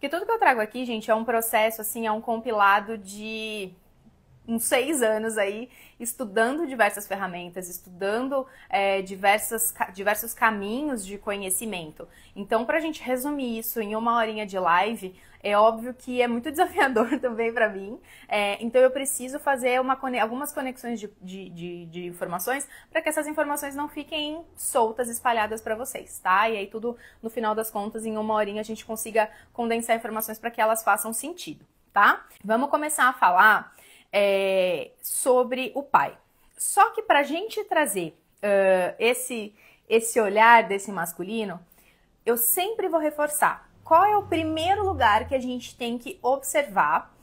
Porque tudo que eu trago aqui, gente, é um processo, assim, é um compilado de uns 6 anos aí estudando diversas ferramentas, estudando diversos caminhos de conhecimento. Então, para a gente resumir isso em uma horinha de live, é óbvio que é muito desafiador também para mim. Então, eu preciso fazer algumas conexões de informações para que essas informações não fiquem soltas, espalhadas para vocês, tá? E aí tudo, no final das contas, em uma horinha a gente consiga condensar informações para que elas façam sentido, tá? Vamos começar a falar sobre o pai. Só que para a gente trazer esse olhar desse masculino, eu sempre vou reforçar qual é o primeiro lugar que a gente tem que observar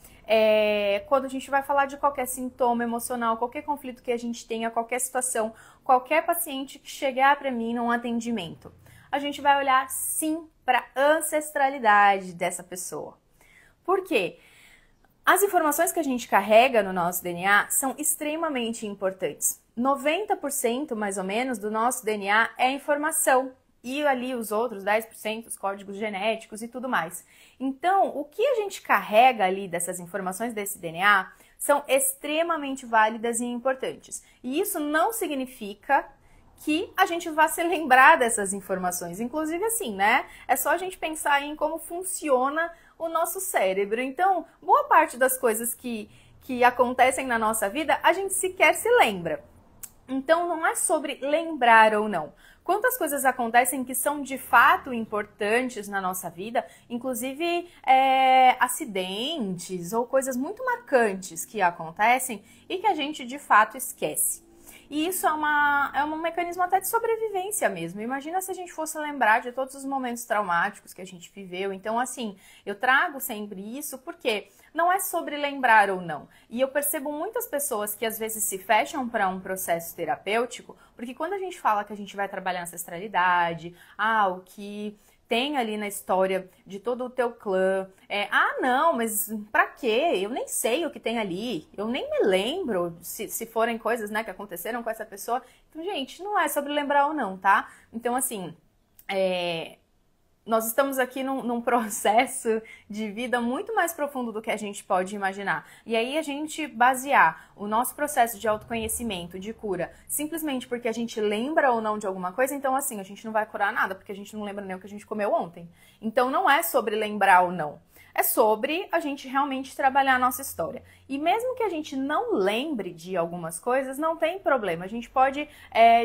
quando a gente vai falar de qualquer sintoma emocional, qualquer conflito que a gente tenha, qualquer situação, qualquer paciente que chegar para mim num atendimento. A gente vai olhar sim para a ancestralidade dessa pessoa. Por quê? As informações que a gente carrega no nosso DNA são extremamente importantes. 90% mais ou menos do nosso DNA é informação e ali os outros 10% os códigos genéticos e tudo mais. Então, o que a gente carrega ali dessas informações desse DNA são extremamente válidas e importantes. E isso não significa que a gente vá se lembrar dessas informações. Inclusive assim, né? É só a gente pensar em como funciona o nosso cérebro. Então, boa parte das coisas que acontecem na nossa vida, a gente sequer se lembra. Então, não é sobre lembrar ou não. Quantas coisas acontecem que são de fato importantes na nossa vida, inclusive acidentes ou coisas muito marcantes que acontecem e que a gente de fato esquece. E isso é um mecanismo até de sobrevivência mesmo. Imagina se a gente fosse lembrar de todos os momentos traumáticos que a gente viveu. Então, assim, eu trago sempre isso porque não é sobre lembrar ou não. E eu percebo muitas pessoas que às vezes se fecham para um processo terapêutico, porque quando a gente fala que a gente vai trabalhar ancestralidade, o que tem ali na história de todo o teu clã. Não, mas pra quê? Eu nem sei o que tem ali. Eu nem me lembro se forem coisas, né, que aconteceram com essa pessoa. Então, gente, não é sobre lembrar ou não, tá? Então, assim, nós estamos aqui num processo de vida muito mais profundo do que a gente pode imaginar. E aí a gente basear o nosso processo de autoconhecimento, de cura, simplesmente porque a gente lembra ou não de alguma coisa, então assim, a gente não vai curar nada, porque a gente não lembra nem o que a gente comeu ontem. Então não é sobre lembrar ou não. É sobre a gente realmente trabalhar a nossa história. E mesmo que a gente não lembre de algumas coisas, não tem problema. A gente pode,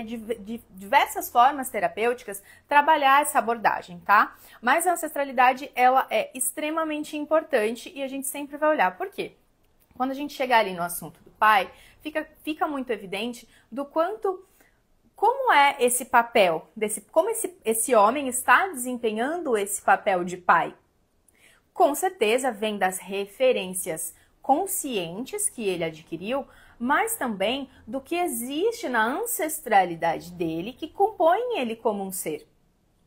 de diversas formas terapêuticas, trabalhar essa abordagem, tá? Mas a ancestralidade, ela é extremamente importante e a gente sempre vai olhar. Por quê? Quando a gente chegar ali no assunto do pai, fica muito evidente do como é esse papel, como esse homem está desempenhando esse papel de pai. Com certeza vem das referências conscientes que ele adquiriu, mas também do que existe na ancestralidade dele que compõe ele como um ser,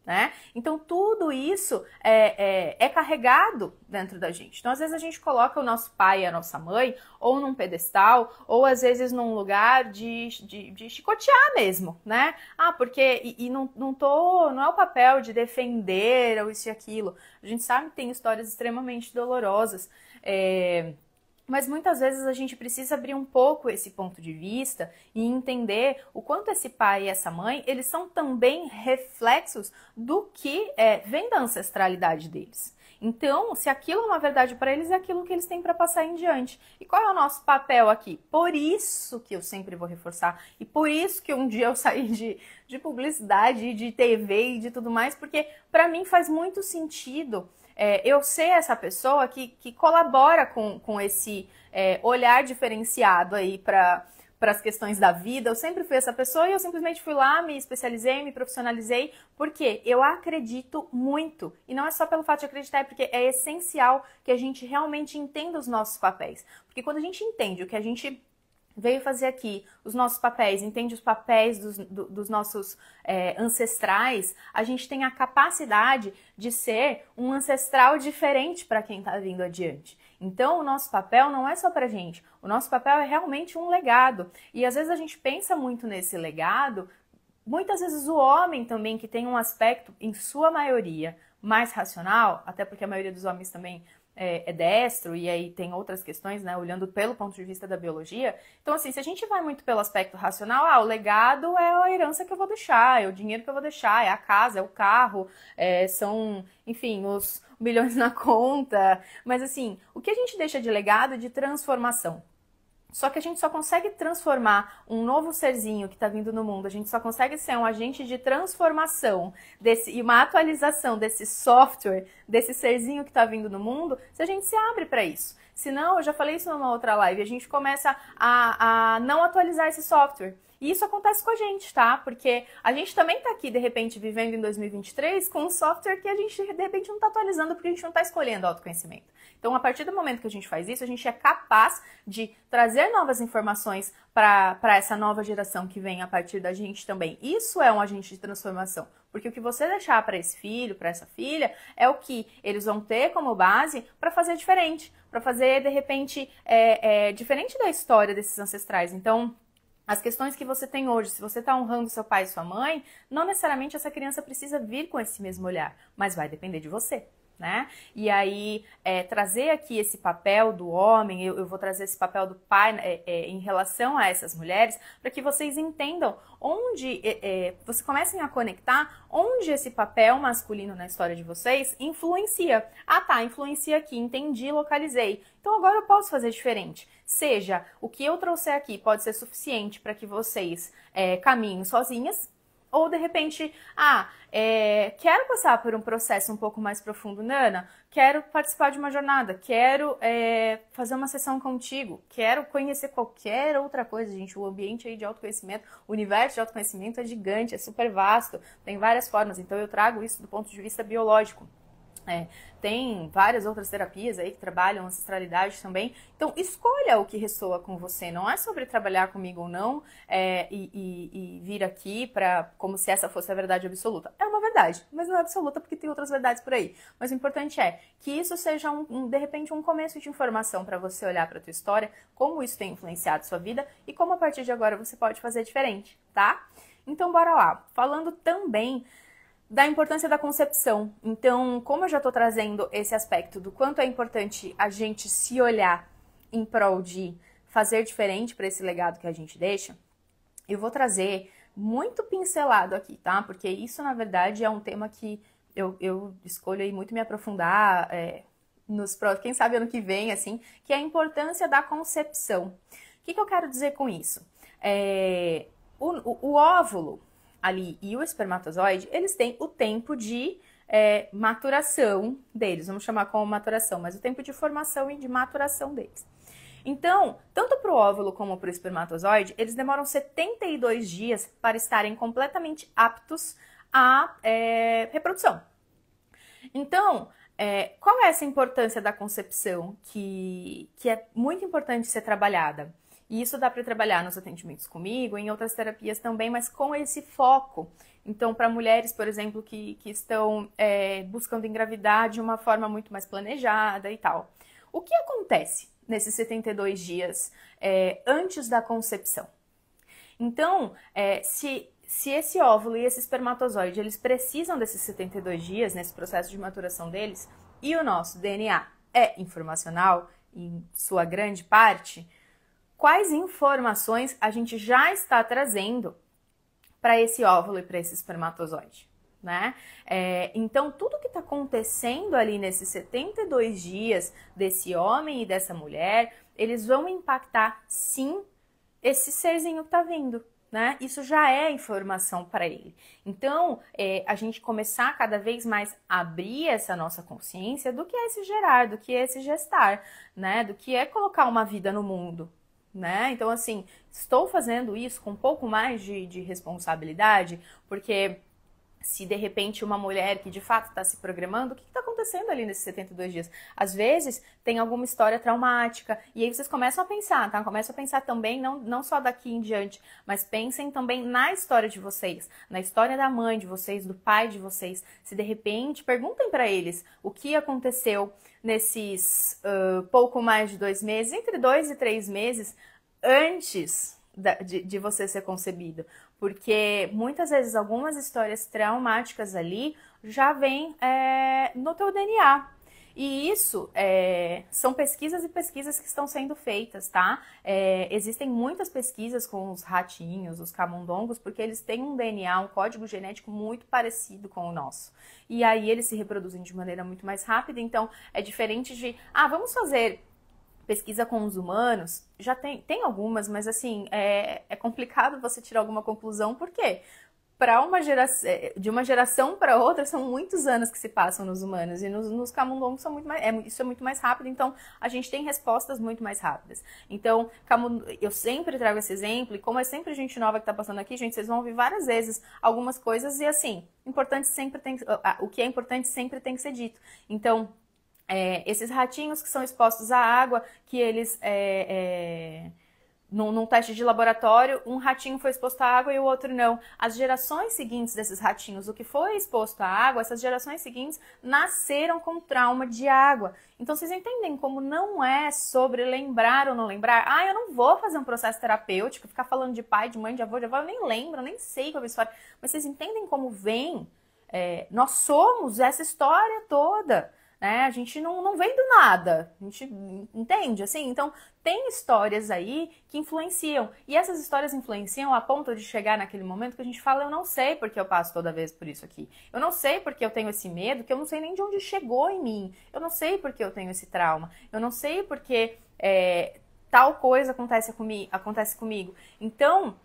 né? Então tudo isso é carregado dentro da gente. Então às vezes a gente coloca o nosso pai e a nossa mãe ou num pedestal ou às vezes num lugar de chicotear mesmo, né? Porque não é o papel de defender ou isso e aquilo. A gente sabe que tem histórias extremamente dolorosas, mas muitas vezes a gente precisa abrir um pouco esse ponto de vista e entender o quanto esse pai e essa mãe, eles são também reflexos do que vem da ancestralidade deles. Então, se aquilo é uma verdade para eles, é aquilo que eles têm para passar em diante. E qual é o nosso papel aqui? Por isso que eu sempre vou reforçar, e por isso que um dia eu saí de publicidade, de TV e de tudo mais, porque para mim faz muito sentido eu ser essa pessoa que colabora com esse olhar diferenciado aí para as questões da vida. Eu sempre fui essa pessoa e eu simplesmente fui lá, me especializei, me profissionalizei, porque eu acredito muito. E não é só pelo fato de acreditar, é porque é essencial que a gente realmente entenda os nossos papéis. Porque quando a gente entende o que a gente veio fazer aqui, os nossos papéis, entende os papéis dos nossos ancestrais, a gente tem a capacidade de ser um ancestral diferente para quem está vindo adiante. Então, o nosso papel não é só pra gente, o nosso papel é realmente um legado. E às vezes a gente pensa muito nesse legado, muitas vezes o homem também, que tem um aspecto, em sua maioria, mais racional, até porque a maioria dos homens também é destro, e aí tem outras questões, né, olhando pelo ponto de vista da biologia. Então, assim, se a gente vai muito pelo aspecto racional, o legado é a herança que eu vou deixar, é o dinheiro que eu vou deixar, é a casa, é o carro, são, enfim, os milhões na conta. Mas, assim, o que a gente deixa de legado é de transformação. Só que a gente só consegue transformar um novo serzinho que está vindo no mundo, a gente só consegue ser um agente de transformação e uma atualização desse software, desse serzinho que está vindo no mundo, se a gente se abre para isso. Senão, eu já falei isso numa outra live, a gente começa a não atualizar esse software. E isso acontece com a gente, tá? Porque a gente também tá aqui, de repente, vivendo em 2023 com um software que a gente, de repente, não tá atualizando porque a gente não tá escolhendo autoconhecimento. Então, a partir do momento que a gente faz isso, a gente é capaz de trazer novas informações para essa nova geração que vem a partir da gente também. Isso é um agente de transformação. Porque o que você deixar para esse filho, para essa filha, é o que eles vão ter como base para fazer diferente. Para fazer, de repente, diferente da história desses ancestrais. Então, as questões que você tem hoje, se você está honrando seu pai e sua mãe, não necessariamente essa criança precisa vir com esse mesmo olhar, mas vai depender de você, né? E aí, trazer aqui esse papel do homem, eu vou trazer esse papel do pai em relação a essas mulheres, para que vocês entendam onde, vocês comecem a conectar onde esse papel masculino na história de vocês influencia. Ah tá, influencia aqui, entendi, localizei. Então agora eu posso fazer diferente. Seja, o que eu trouxer aqui pode ser suficiente para que vocês caminhem sozinhas, ou de repente, quero passar por um processo um pouco mais profundo, Nana, quero participar de uma jornada, quero fazer uma sessão contigo, quero conhecer qualquer outra coisa, gente. O ambiente aí de autoconhecimento, o universo de autoconhecimento é gigante, é super vasto, tem várias formas, então eu trago isso do ponto de vista biológico. Tem várias outras terapias aí que trabalham ancestralidade também. Então, escolha o que ressoa com você. Não é sobre trabalhar comigo ou não e vir aqui como se essa fosse a verdade absoluta. É uma verdade, mas não é absoluta porque tem outras verdades por aí. Mas o importante é que isso seja, de repente, um começo de informação para você olhar para a tua história, como isso tem influenciado sua vida e como a partir de agora você pode fazer diferente, tá? Então, bora lá. Falando também da importância da concepção. Então, como eu já estou trazendo esse aspecto do quanto é importante a gente se olhar em prol de fazer diferente para esse legado que a gente deixa, eu vou trazer muito pincelado aqui, tá? Porque isso, na verdade, é um tema que eu escolho aí muito me aprofundar quem sabe ano que vem, assim, que é a importância da concepção. O que eu quero dizer com isso? O óvulo ali e o espermatozoide, eles têm o tempo de maturação deles, vamos chamar como maturação, mas o tempo de formação e de maturação deles. Então, tanto para o óvulo como para o espermatozoide, eles demoram 72 dias para estarem completamente aptos à reprodução. Então, qual é essa importância da concepção que é muito importante ser trabalhada? E isso dá para trabalhar nos atendimentos comigo, em outras terapias também, mas com esse foco. Então, para mulheres, por exemplo, que estão buscando engravidar de uma forma muito mais planejada e tal. O que acontece nesses 72 dias antes da concepção? Então, se esse óvulo e esse espermatozoide, eles precisam desses 72 dias, nesse processo de maturação deles, e o nosso DNA é informacional, em sua grande parte, quais informações a gente já está trazendo para esse óvulo e para esse espermatozoide, né? Então, tudo que está acontecendo ali nesses 72 dias desse homem e dessa mulher, eles vão impactar, sim, esse serzinho que está vindo, né? Isso já é informação para ele. Então, a gente começar cada vez mais a abrir essa nossa consciência do que é esse gerar, do que é esse gestar, né? Do que é colocar uma vida no mundo, né? Então, assim, estou fazendo isso com um pouco mais de responsabilidade, porque se de repente uma mulher que de fato está se programando, o que está acontecendo ali nesses 72 dias? Às vezes tem alguma história traumática, e aí vocês começam a pensar, tá? Começam a pensar também, não só daqui em diante, mas pensem também na história de vocês, na história da mãe de vocês, do pai de vocês. Se de repente, perguntem para eles o que aconteceu nesses pouco mais de 2 meses, entre 2 e 3 meses, antes de você ser concebido, porque muitas vezes algumas histórias traumáticas ali já vêm no teu DNA. E isso são pesquisas e pesquisas que estão sendo feitas, tá? Existem muitas pesquisas com os ratinhos, os camundongos, porque eles têm um DNA, um código genético muito parecido com o nosso. E aí eles se reproduzem de maneira muito mais rápida, então é diferente de, vamos fazer pesquisa com os humanos. Já tem algumas, mas assim, é complicado você tirar alguma conclusão, por quê? De uma geração para outra, são muitos anos que se passam nos humanos, e nos camundongos isso é muito mais rápido, então a gente tem respostas muito mais rápidas. Então, eu sempre trago esse exemplo, e como é sempre gente nova que está passando aqui, gente, vocês vão ouvir várias vezes algumas coisas, e assim, o que é importante sempre tem que ser dito. Então, esses ratinhos que são expostos à água, que eles... Num teste de laboratório, um ratinho foi exposto à água e o outro não. As gerações seguintes desses ratinhos, o que foi exposto à água, essas gerações seguintes nasceram com trauma de água. Então, vocês entendem como não é sobre lembrar ou não lembrar? Eu não vou fazer um processo terapêutico, ficar falando de pai, de mãe, de avô, eu nem lembro, eu nem sei qual é a história. Mas vocês entendem como vem? Nós somos essa história toda. A gente não vem do nada, a gente entende, assim? Então, tem histórias aí que influenciam, e essas histórias influenciam a ponto de chegar naquele momento que a gente fala, eu não sei porque eu passo toda vez por isso aqui, eu não sei porque eu tenho esse medo, que eu não sei nem de onde chegou em mim, eu não sei porque eu tenho esse trauma, eu não sei porque tal coisa acontece comigo. Então,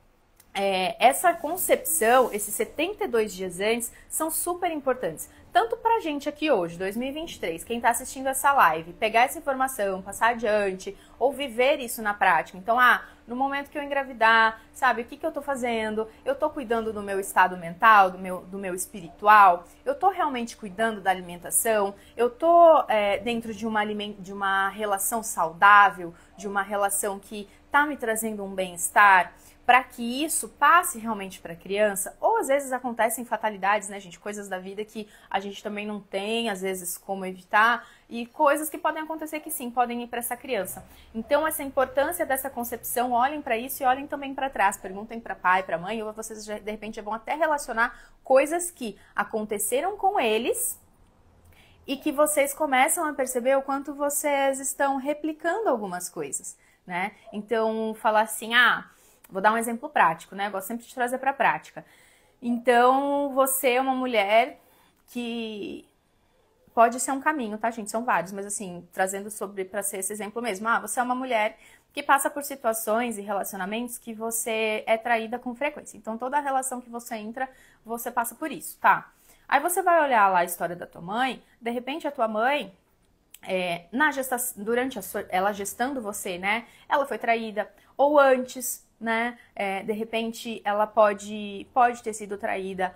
essa concepção, esses 72 dias antes, são super importantes. Tanto pra gente aqui hoje, 2023, quem tá assistindo essa live, pegar essa informação, passar adiante, ou viver isso na prática. Então, no momento que eu engravidar, sabe, o que eu tô fazendo? Eu tô cuidando do meu estado mental, do meu espiritual? Eu tô realmente cuidando da alimentação? Eu tô dentro de uma relação saudável, de uma relação que tá me trazendo um bem-estar? Para que isso passe realmente para a criança, ou às vezes acontecem fatalidades, né, gente? Coisas da vida que a gente também não tem, às vezes, como evitar, e coisas que podem acontecer que sim, podem ir para essa criança. Então, essa importância dessa concepção, olhem para isso e olhem também para trás. Perguntem para pai, para mãe, ou vocês de repente vão até relacionar coisas que aconteceram com eles e que vocês começam a perceber o quanto vocês estão replicando algumas coisas, né? Então, falar assim, vou dar um exemplo prático, né? Eu gosto sempre de trazer para a prática. Então, você é uma mulher que pode ser um caminho, tá, gente? São vários, mas assim, trazendo para ser esse exemplo mesmo. Você é uma mulher que passa por situações e relacionamentos que você é traída com frequência. Então, toda relação que você entra, você passa por isso, tá? Aí você vai olhar lá a história da tua mãe, de repente a tua mãe... ela gestando você, né? Ela foi traída, ou antes, né? De repente, ela pode ter sido traída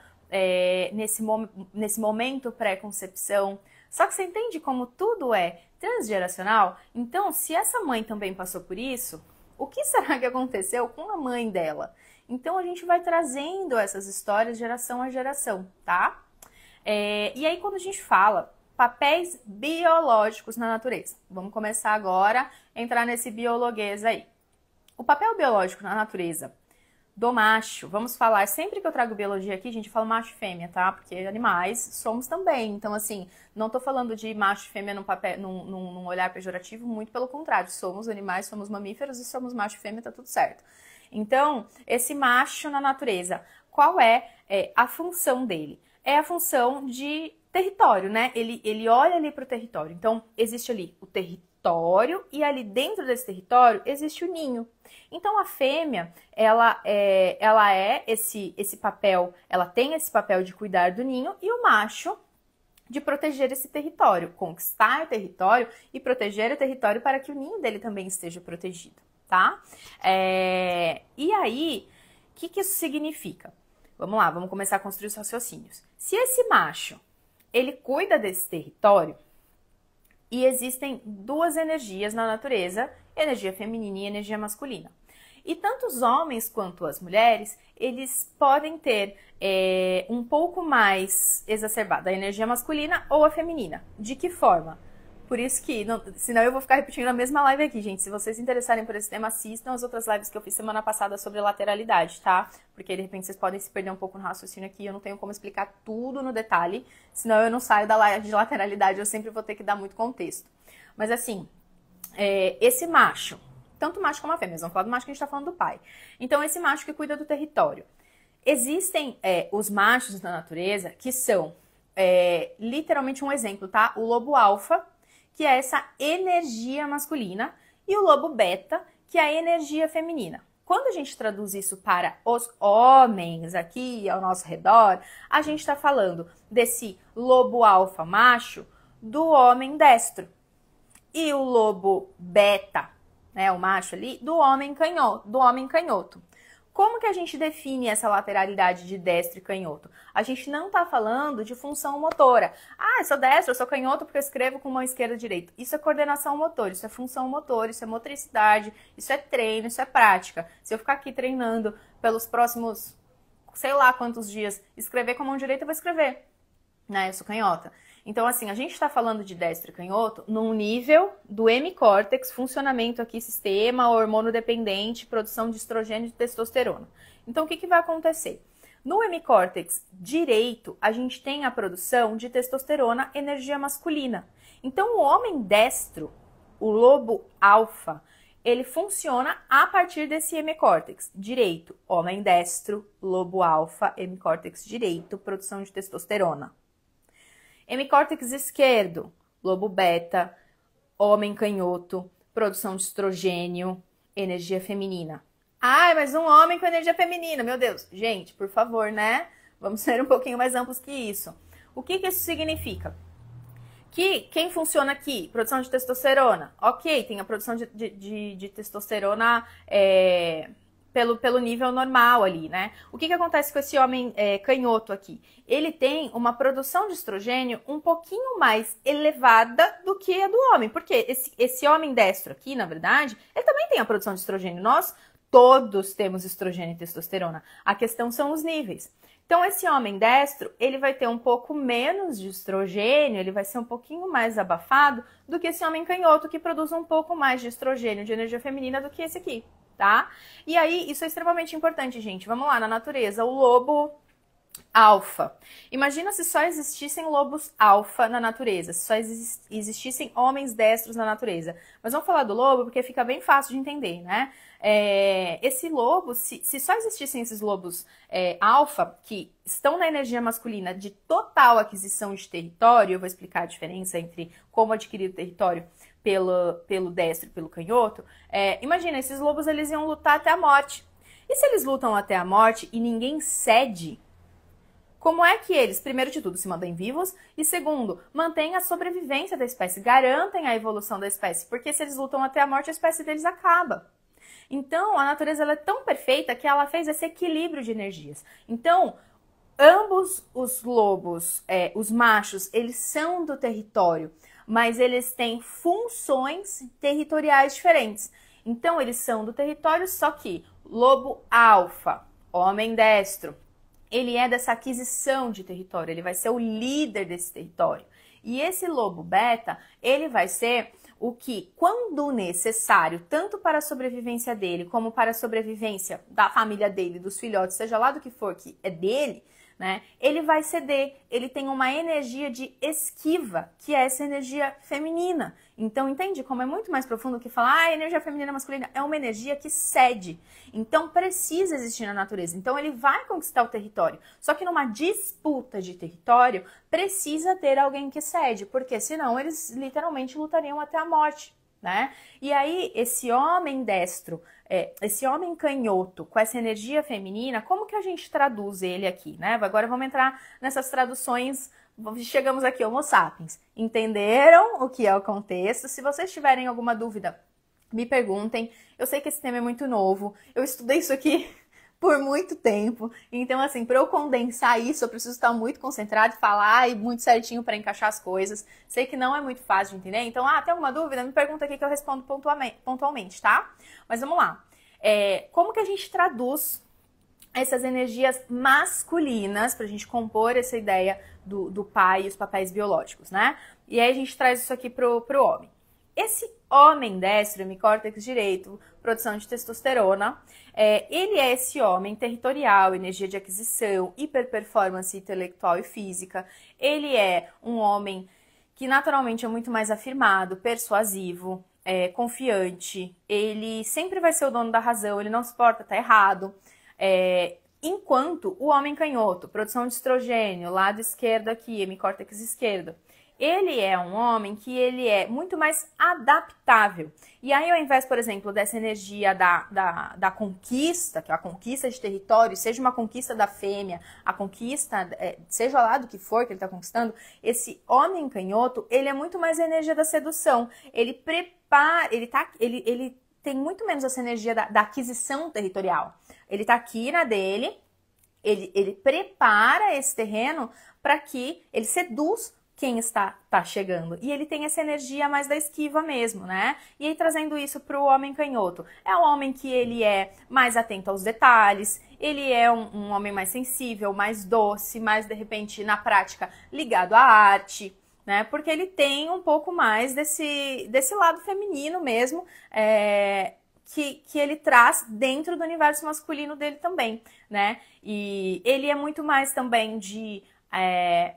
nesse momento pré-concepção. Só que você entende como tudo é transgeracional? Então, se essa mãe também passou por isso, o que será que aconteceu com a mãe dela? Então, a gente vai trazendo essas histórias geração a geração, tá? E aí, quando a gente fala papéis biológicos na natureza. Vamos começar agora a entrar nesse biologuês aí. O papel biológico na natureza do macho, vamos falar, sempre que eu trago biologia aqui, gente, eu falo macho e fêmea, tá? Porque animais somos também. Então, assim, não tô falando de macho e fêmea num olhar pejorativo, muito pelo contrário. Somos animais, somos mamíferos e somos macho e fêmea, tá tudo certo. Então, esse macho na natureza, qual é a função dele? É a função de território, né? Ele olha ali para o território. Então, existe ali o território e ali dentro desse território existe o ninho. Então, a fêmea, ela é esse papel, ela tem esse papel de cuidar do ninho e o macho de proteger esse território, conquistar o território e proteger o território para que o ninho dele também esteja protegido, tá? E aí, o que isso significa? Vamos lá, vamos começar a construir os raciocínios. Se esse macho ele cuida desse território e existem duas energias na natureza, energia feminina e energia masculina. E tanto os homens quanto as mulheres, eles podem ter um pouco mais exacerbada a energia masculina ou a feminina. De que forma? Por isso que, senão eu vou ficar repetindo a mesma live aqui, gente. Se vocês se interessarem por esse tema, assistam as outras lives que eu fiz semana passada sobre lateralidade, tá? Porque de repente vocês podem se perder um pouco no raciocínio aqui, eu não tenho como explicar tudo no detalhe, senão eu não saio da live de lateralidade, eu sempre vou ter que dar muito contexto. Mas assim, esse macho, tanto o macho como a fêmea, vamos falar do macho que a gente tá falando do pai. Então esse macho que cuida do território. Existem os machos na natureza que são literalmente um exemplo, tá? O lobo alfa, que é essa energia masculina, e o lobo beta, que é a energia feminina. Quando a gente traduz isso para os homens aqui ao nosso redor, a gente está falando desse lobo alfa macho do homem destro. E o lobo beta, né, o macho ali, do homem canhoto. Como que a gente define essa lateralidade de destro e canhoto? A gente não está falando de função motora. Ah, eu sou destro, eu sou canhoto porque eu escrevo com mão esquerda e direita. Isso é coordenação motora, isso é função motora, isso é motricidade, isso é treino, isso é prática. Se eu ficar aqui treinando pelos próximos, sei lá quantos dias, escrever com a mão direita, eu vou escrever, né? Eu sou canhota. Então, assim, a gente está falando de destro e canhoto num nível do hemicórtex, funcionamento aqui, sistema hormônio dependente, produção de estrogênio e de testosterona. Então, o que vai acontecer? No hemicórtex direito, a gente tem a produção de testosterona, energia masculina. Então, o homem destro, o lobo alfa, ele funciona a partir desse hemicórtex direito. Homem destro, lobo alfa, hemicórtex direito, produção de testosterona. Hemicórtex esquerdo, lobo beta, homem canhoto, produção de estrogênio, energia feminina. Ai, mas um homem com energia feminina, meu Deus. Gente, por favor, né? Vamos ser um pouquinho mais amplos que isso. O que isso significa? Que quem funciona aqui? Produção de testosterona. Ok, tem a produção de testosterona pelo nível normal ali, né? O que acontece com esse homem canhoto aqui? Ele tem uma produção de estrogênio um pouquinho mais elevada do que a do homem. Porque esse homem destro aqui, na verdade, ele também tem a produção de estrogênio. Nós todos temos estrogênio e testosterona. A questão são os níveis. Então, esse homem destro, ele vai ter um pouco menos de estrogênio, ele vai ser um pouquinho mais abafado do que esse homem canhoto, que produz um pouco mais de estrogênio, de energia feminina, do que esse aqui, tá? E aí, isso é extremamente importante, gente. Vamos lá, na natureza, o lobo alfa. Imagina se só existissem lobos alfa na natureza, se só existissem homens destros na natureza. Mas vamos falar do lobo porque fica bem fácil de entender, né? Esse lobo, se só existissem esses lobos alfa, que estão na energia masculina de total aquisição de território, eu vou explicar a diferença entre como adquirir o território pelo destro e pelo canhoto. Imagina, esses lobos eles iam lutar até a morte. E se eles lutam até a morte e ninguém cede, como é que eles, primeiro de tudo, se mantêm vivos e, segundo, mantêm a sobrevivência da espécie, garantem a evolução da espécie, porque se eles lutam até a morte, a espécie deles acaba. Então, a natureza ela é tão perfeita que ela fez esse equilíbrio de energias. Então, ambos os lobos, os machos, eles são do território, mas eles têm funções territoriais diferentes. Então, eles são do território, só que lobo alfa, homem destro, ele é dessa aquisição de território, ele vai ser o líder desse território. E esse lobo beta, ele vai ser o que, quando necessário, tanto para a sobrevivência dele, como para a sobrevivência da família dele, dos filhotes, seja lá do que for que é dele, né? Ele vai ceder, ele tem uma energia de esquiva, que é essa energia feminina. Então, entende como é muito mais profundo que falar, energia feminina masculina é uma energia que cede. Então, precisa existir na natureza. Então, ele vai conquistar o território. Só que numa disputa de território, precisa ter alguém que cede, porque senão eles literalmente lutariam até a morte, né? E aí, esse homem destro, esse homem canhoto com essa energia feminina, como que a gente traduz ele aqui, né? Agora vamos entrar nessas traduções. Chegamos aqui, Homo sapiens. Entenderam o que é o contexto? Se vocês tiverem alguma dúvida, me perguntem. Eu sei que esse tema é muito novo. Eu estudei isso aqui por muito tempo. Então, assim, para eu condensar isso, eu preciso estar muito concentrado, falar e muito certinho para encaixar as coisas. Sei que não é muito fácil de entender. Então, tem alguma dúvida? Me pergunta aqui que eu respondo pontualmente, tá? Mas vamos lá. Como que a gente traduz essas energias masculinas para a gente compor essa ideia do pai e os papéis biológicos, né? E aí a gente traz isso aqui pro homem. Esse homem destro, hemicórtex direito, produção de testosterona, ele é esse homem territorial, energia de aquisição, hiperperformance intelectual e física. Ele é um homem que naturalmente é muito mais afirmado, persuasivo, confiante. Ele sempre vai ser o dono da razão, ele não se porta, tá errado. Enquanto o homem canhoto, produção de estrogênio, lado esquerdo aqui, hemicórtex esquerdo, ele é um homem que ele é muito mais adaptável. E aí, ao invés, por exemplo, dessa energia da conquista, que é a conquista de território, seja uma conquista da fêmea, a conquista, seja lá do que for que ele está conquistando, esse homem canhoto, ele é muito mais a energia da sedução. Ele prepara, ele tem muito menos essa energia da aquisição territorial. Ele está aqui na dele, ele prepara esse terreno para que ele seduz quem está chegando. E ele tem essa energia mais da esquiva mesmo, né? E aí, trazendo isso para o homem canhoto. É um homem que ele é mais atento aos detalhes, ele é um homem mais sensível, mais doce, mais, de repente, na prática, ligado à arte, né? Porque ele tem um pouco mais desse lado feminino mesmo, que ele traz dentro do universo masculino dele também, né? E ele é muito mais também de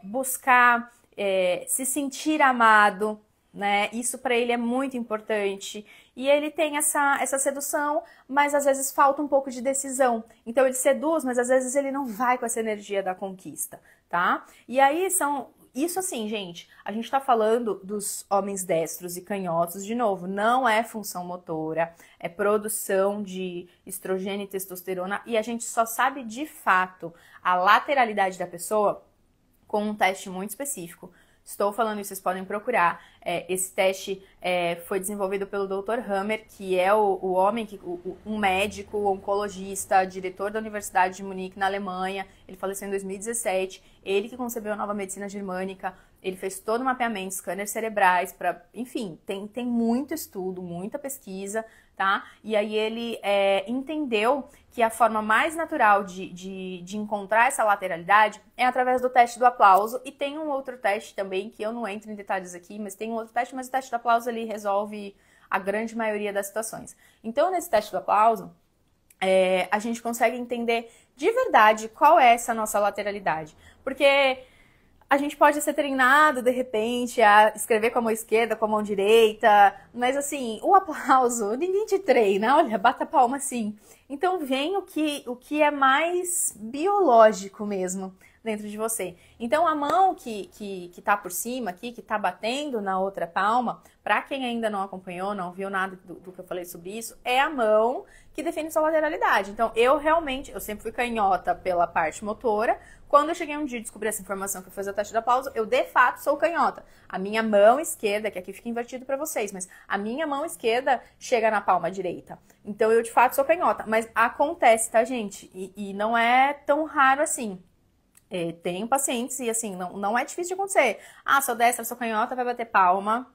buscar se sentir amado, né? Isso para ele é muito importante. E ele tem essa sedução, mas às vezes falta um pouco de decisão. Então ele seduz, mas às vezes ele não vai com essa energia da conquista, tá? E aí isso assim, gente, a gente tá falando dos homens destros e canhotos, de novo, não é função motora, é produção de estrogênio e testosterona, e a gente só sabe de fato a lateralidade da pessoa com um teste muito específico. Estou falando isso, vocês podem procurar. Esse teste foi desenvolvido pelo Dr. Hammer, que é o homem, um médico, oncologista, diretor da Universidade de Munique, na Alemanha. Ele faleceu em 2017. Ele que concebeu a nova medicina germânica. Ele fez todo o mapeamento, scanners cerebrais, enfim, tem muito estudo, muita pesquisa, tá? E aí ele entendeu que a forma mais natural de encontrar essa lateralidade é através do teste do aplauso, e tem um outro teste também, que eu não entro em detalhes aqui, mas tem um outro teste, mas o teste do aplauso ele resolve a grande maioria das situações. Então, nesse teste do aplauso, a gente consegue entender de verdade qual é essa nossa lateralidade, porque a gente pode ser treinado, de repente, a escrever com a mão esquerda, com a mão direita, mas assim, o aplauso, ninguém te treina, olha, bata a palma assim. Então vem o que é mais biológico mesmo dentro de você. Então a mão que tá por cima aqui, que tá batendo na outra palma, para quem ainda não acompanhou, não viu nada do que eu falei sobre isso, é a mão que define sua lateralidade. Então eu sempre fui canhota pela parte motora. Quando eu cheguei um dia e descobri essa informação que eu fiz o teste da pausa, eu de fato sou canhota. A minha mão esquerda, que aqui fica invertido para vocês, mas a minha mão esquerda chega na palma direita. Então eu de fato sou canhota, mas acontece, tá, gente? E não é tão raro assim. Tenho pacientes e assim, não é difícil de acontecer. Ah, sou destra, sou canhota, vai bater palma.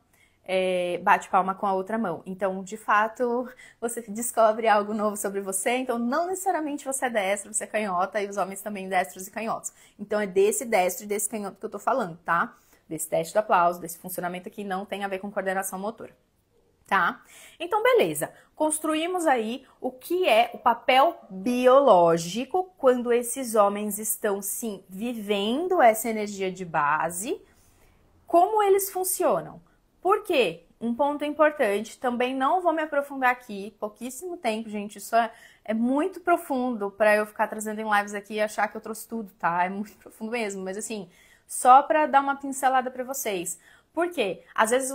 Bate palma com a outra mão. Então, de fato, você descobre algo novo sobre você. Então, não necessariamente você é destro, você é canhota, e os homens também destros e canhotos. Então, é desse destro e desse canhoto que eu tô falando, tá? Desse teste do aplauso, desse funcionamento aqui, não tem a ver com coordenação motora, tá? Então, beleza. Construímos aí o que é o papel biológico quando esses homens estão, sim, vivendo essa energia de base. Como eles funcionam? Por quê? Um ponto importante, também não vou me aprofundar aqui, pouquíssimo tempo, gente, isso é muito profundo para eu ficar trazendo em lives aqui e achar que eu trouxe tudo, tá? É muito profundo mesmo, mas assim, só para dar uma pincelada para vocês. Por quê? Às vezes,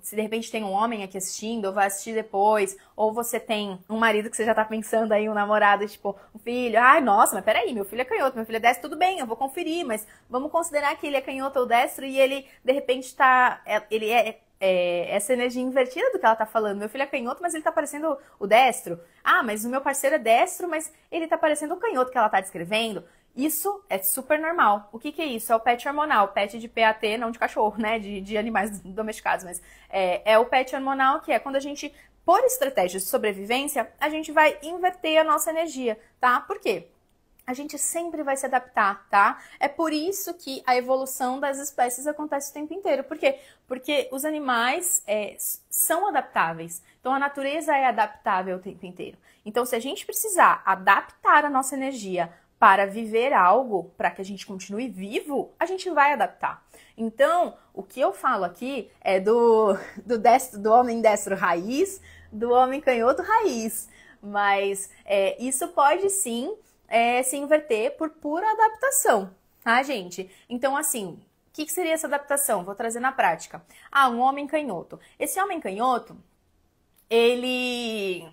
se de repente tem um homem aqui assistindo, ou vai assistir depois, ou você tem um marido que você já tá pensando aí, um namorado, tipo, um filho, ai, nossa, mas peraí, meu filho é canhoto, meu filho é destro, tudo bem, eu vou conferir, mas vamos considerar que ele é canhoto ou destro e ele, de repente, ele é essa energia invertida do que ela tá falando. Meu filho é canhoto, mas ele tá parecendo o destro. Ah, mas o meu parceiro é destro, mas ele tá parecendo o canhoto que ela tá descrevendo. Isso é super normal. O que é isso? É o PET hormonal. PET de PAT, não de cachorro, né? De animais domesticados, mas é o PET hormonal, que é quando a gente, por estratégias de sobrevivência, a gente vai inverter a nossa energia, tá? Por quê? a gente sempre vai se adaptar, tá? É por isso que a evolução das espécies acontece o tempo inteiro. Por quê? Porque os animais são adaptáveis. Então, a natureza é adaptável o tempo inteiro. Então, se a gente precisar adaptar a nossa energia para viver algo, para que a gente continue vivo, a gente vai adaptar. Então, o que eu falo aqui é do homem destro raiz, do homem canhoto raiz. Mas isso pode sim se inverter por pura adaptação, tá, gente? Então, assim, o que seria essa adaptação? Vou trazer na prática. Um homem canhoto. Esse homem canhoto, ele...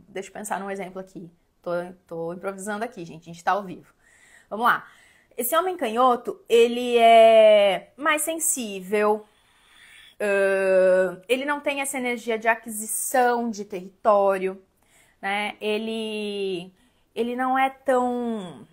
deixa eu pensar num exemplo aqui. Tô improvisando aqui, gente. A gente tá ao vivo. Vamos lá. Esse homem canhoto, ele é mais sensível. Ele não tem essa energia de aquisição de território, né? Ele não é tão...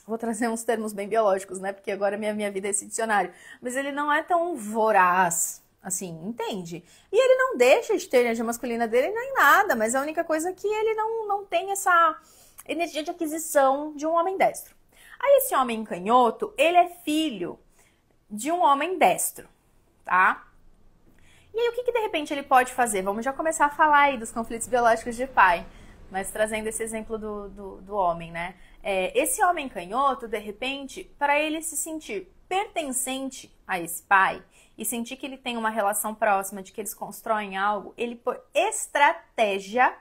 Vou trazer uns termos bem biológicos, né? Porque agora minha vida é esse dicionário. Mas ele não é tão voraz, assim, entende? E ele não deixa de ter energia masculina dele nem nada, mas a única coisa é que ele não tem essa energia de aquisição de um homem destro. Aí esse homem canhoto, ele é filho de um homem destro, tá? E aí, o que de repente ele pode fazer? Vamos já começar a falar aí dos conflitos biológicos de pai, mas trazendo esse exemplo do homem, né? Esse homem canhoto, de repente, para ele se sentir pertencente a esse pai e sentir que ele tem uma relação próxima, de que eles constroem algo, ele por estratégia,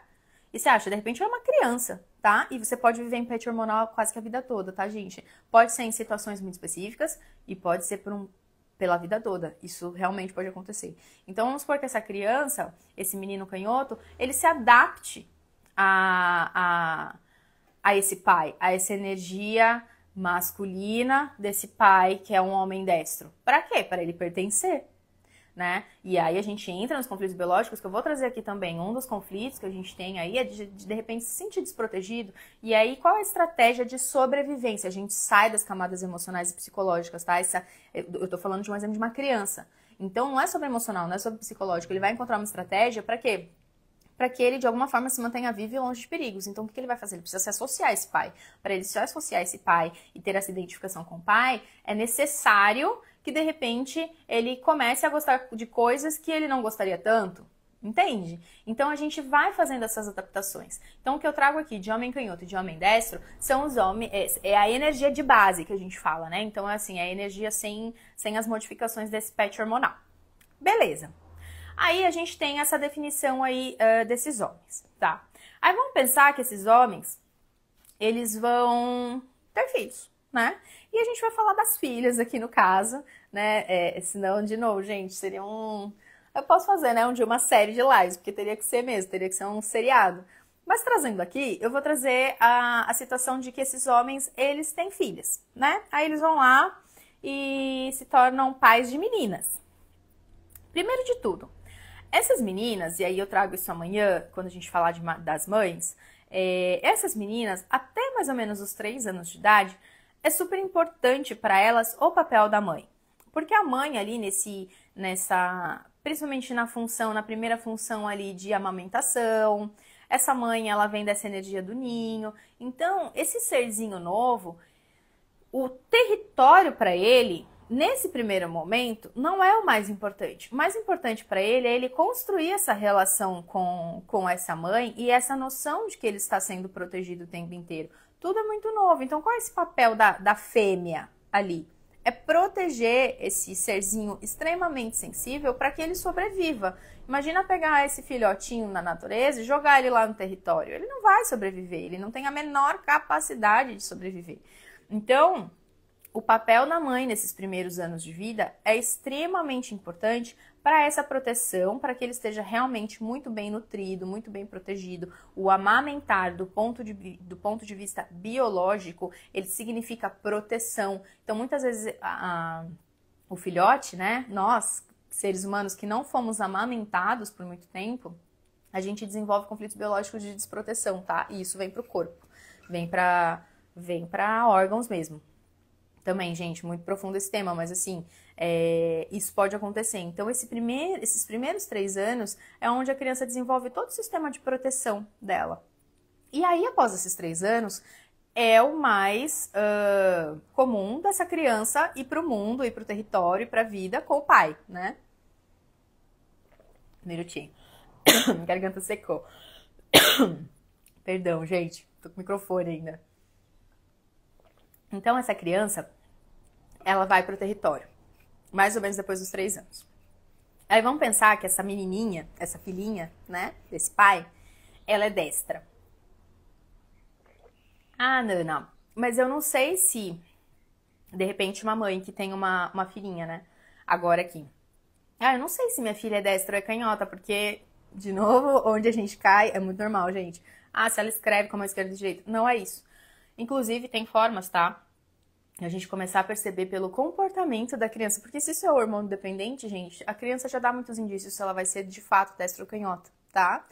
e você acha, de repente é uma criança, tá? E você pode viver em pet hormonal quase que a vida toda, tá, gente? Pode ser em situações muito específicas e pode ser pela vida toda. Isso realmente pode acontecer. Então, vamos supor que essa criança, esse menino canhoto, ele se adapte a esse pai, a essa energia masculina desse pai, que é um homem destro. Para quê? Para ele pertencer, né? E aí a gente entra nos conflitos biológicos, que eu vou trazer aqui também. Um dos conflitos que a gente tem aí é de repente se sentir desprotegido. E aí, qual é a estratégia de sobrevivência? A gente sai das camadas emocionais e psicológicas, tá? Eu tô falando de um exemplo de uma criança. Então, não é sobre emocional, não é sobre psicológico. Ele vai encontrar uma estratégia para quê? Para que ele, de alguma forma, se mantenha vivo e longe de perigos. Então, o que ele vai fazer? Ele precisa se associar a esse pai. Para ele se associar a esse pai e ter essa identificação com o pai, é necessário que, de repente, ele comece a gostar de coisas que ele não gostaria tanto. Entende? Então, a gente vai fazendo essas adaptações. Então, o que eu trago aqui de homem canhoto e de homem destro são os homens... É a energia de base que a gente fala, né? Então, é assim, é a energia sem as modificações desse patch hormonal. Beleza. Aí a gente tem essa definição aí desses homens, tá? Aí vamos pensar que esses homens, eles vão ter filhos, né? E a gente vai falar das filhas aqui no caso, né? Senão, de novo, gente, seria um... Eu posso fazer, né, uma série de lives, porque teria que ser mesmo, teria que ser um seriado. Mas trazendo aqui, eu vou trazer a situação de que esses homens, eles têm filhas, né? Aí eles vão lá e se tornam pais de meninas. Primeiro de tudo, essas meninas, e aí eu trago isso amanhã, quando a gente falar das mães, essas meninas, até mais ou menos os 3 anos de idade, é super importante para elas o papel da mãe. Porque a mãe ali principalmente na primeira função ali de amamentação, essa mãe, ela vem dessa energia do ninho. Então, esse serzinho novo, o território para ele... Nesse primeiro momento, não é o mais importante. O mais importante para ele é ele construir essa relação com essa mãe e essa noção de que ele está sendo protegido o tempo inteiro. Tudo é muito novo. Então, qual é esse papel da fêmea ali? É proteger esse serzinho extremamente sensível para que ele sobreviva. Imagina pegar esse filhotinho na natureza e jogar ele lá no território. Ele não vai sobreviver, ele não tem a menor capacidade de sobreviver. Então... O papel da mãe nesses primeiros anos de vida é extremamente importante para essa proteção, para que ele esteja realmente muito bem nutrido, muito bem protegido. O amamentar, do ponto de vista biológico, ele significa proteção. Então, muitas vezes, o filhote, né, nós, seres humanos que não fomos amamentados por muito tempo, a gente desenvolve conflitos biológicos de desproteção, tá? E isso vem para o corpo, vem para órgãos mesmo. Também, gente, muito profundo esse tema, mas assim, isso pode acontecer. Então, esses primeiros 3 anos é onde a criança desenvolve todo o sistema de proteção dela. E aí, após esses 3 anos, é o mais comum dessa criança ir para o mundo, ir para o território, ir para a vida com o pai, né? Um minutinho. Minha garganta secou. Perdão, gente. Tô com o microfone ainda. Então, essa criança, ela vai para o território. Mais ou menos depois dos 3 anos. Aí vamos pensar que essa menininha, essa filhinha, né, desse pai, ela é destra. Ah, Nana, mas eu não sei se, de repente, uma mãe que tem uma filhinha, né, agora aqui. Ah, eu não sei se minha filha é destra ou é canhota, porque, de novo, onde a gente cai é muito normal, gente. Ah, se ela escreve com a mão esquerda de direito. Não é isso. Inclusive, tem formas, tá? A gente começar a perceber pelo comportamento da criança. Porque se isso é hormônio dependente, gente, a criança já dá muitos indícios se ela vai ser de fato destra ou canhota, tá?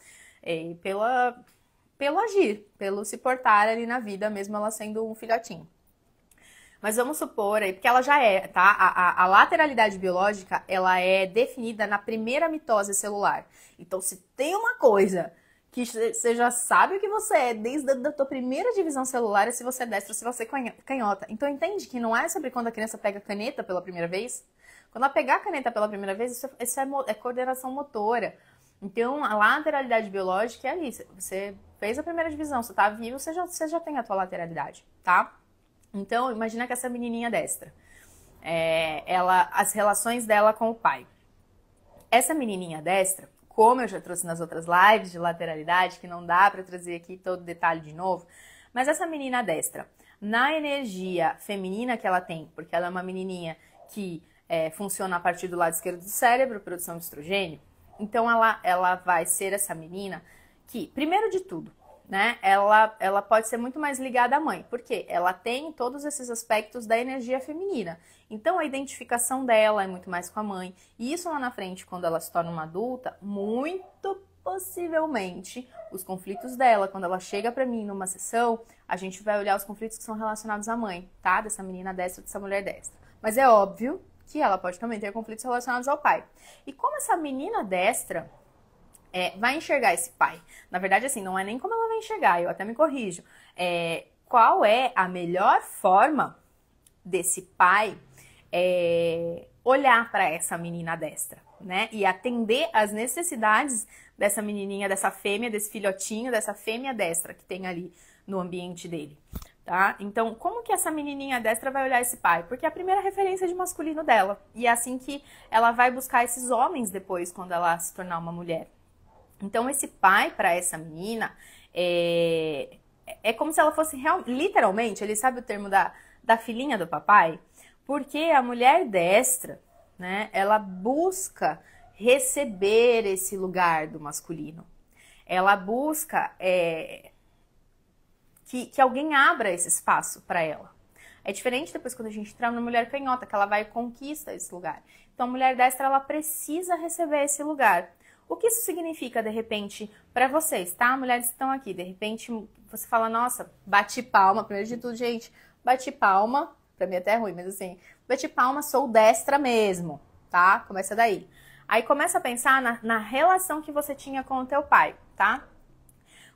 Pelo agir, pelo se portar ali na vida, mesmo ela sendo um filhotinho. Mas vamos supor aí, porque ela já é, tá? A lateralidade biológica, ela é definida na primeira mitose celular. Então, se tem uma coisa que você já sabe o que você é desde a tua primeira divisão celular, é se você é destra ou se você é canhota. Então, entende que não é sobre quando a criança pega a caneta pela primeira vez? Quando ela pegar a caneta pela primeira vez, isso é coordenação motora. Então, a lateralidade biológica é ali. Você fez a primeira divisão, você tá vivo, você já tem a tua lateralidade, tá? Então, imagina que essa menininha destra, as relações dela com o pai. Essa menininha destra, como eu já trouxe nas outras lives de lateralidade, que não dá para trazer aqui todo detalhe de novo, mas essa menina destra, na energia feminina que ela tem, porque ela é uma menininha que funciona a partir do lado esquerdo do cérebro, produção de estrogênio, então ela vai ser essa menina que, primeiro de tudo, né, ela pode ser muito mais ligada à mãe, porque ela tem todos esses aspectos da energia feminina. Então, a identificação dela é muito mais com a mãe. E isso lá na frente, quando ela se torna uma adulta, muito possivelmente, os conflitos dela, quando ela chega pra mim numa sessão, a gente vai olhar os conflitos que são relacionados à mãe, tá? Dessa menina destra, dessa mulher destra. Mas é óbvio que ela pode também ter conflitos relacionados ao pai. E como essa menina destra vai enxergar esse pai? Na verdade, assim, não é nem como ela vai enxergar, eu até me corrijo. Qual é a melhor forma desse pai olhar para essa menina destra, né? E atender às necessidades dessa menininha, dessa fêmea, desse filhotinho, dessa fêmea destra que tem ali no ambiente dele, tá? Então, como que essa menininha destra vai olhar esse pai? Porque é a primeira referência de masculino dela. E é assim que ela vai buscar esses homens depois, quando ela se tornar uma mulher. Então, esse pai, para essa menina, é como se ela fosse literalmente, ele sabe o termo da filhinha do papai? Porque a mulher destra, né, ela busca receber esse lugar do masculino. Ela busca que alguém abra esse espaço para ela. É diferente depois quando a gente entra na mulher canhota, que ela vai e conquista esse lugar. Então, a mulher destra, ela precisa receber esse lugar. O que isso significa, de repente, para vocês, tá? Mulheres que estão aqui, de repente, você fala, nossa, bate palma. Primeiro de tudo, gente, bate palma. Pra mim até é ruim, mas assim, bate palma, sou destra mesmo, tá? Começa daí. Aí começa a pensar na relação que você tinha com o teu pai, tá?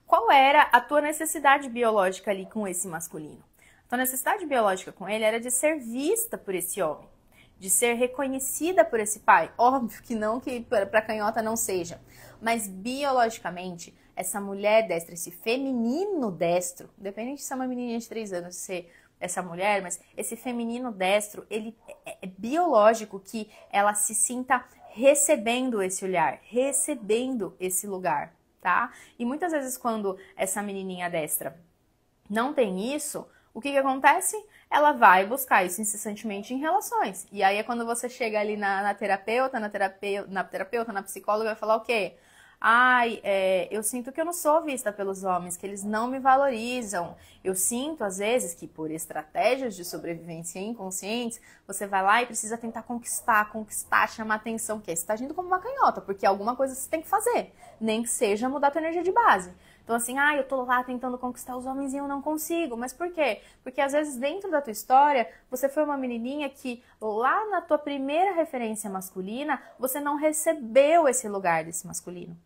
Qual era a tua necessidade biológica ali com esse masculino? A tua necessidade biológica com ele era de ser vista por esse homem, de ser reconhecida por esse pai. Óbvio que não, que pra canhota não seja, mas biologicamente, essa mulher destra, esse feminino destro, independente se é uma menininha de 3 anos, se essa mulher, mas esse feminino destro, ele é biológico que ela se sinta recebendo esse olhar, recebendo esse lugar, tá? E muitas vezes quando essa menininha destra não tem isso, o que acontece? Ela vai buscar isso incessantemente em relações. E aí é quando você chega ali na terapeuta, na psicóloga, vai falar o quê? Ai, eu sinto que eu não sou vista pelos homens, que eles não me valorizam. Eu sinto, às vezes, que por estratégias de sobrevivência inconscientes, você vai lá e precisa tentar conquistar, chamar atenção, que você está agindo como uma canhota, porque alguma coisa você tem que fazer, nem que seja mudar a tua energia de base. Então assim, eu tô lá tentando conquistar os homens e eu não consigo. Mas por quê? Porque às vezes dentro da tua história, você foi uma menininha que lá na tua primeira referência masculina, você não recebeu esse lugar desse masculino.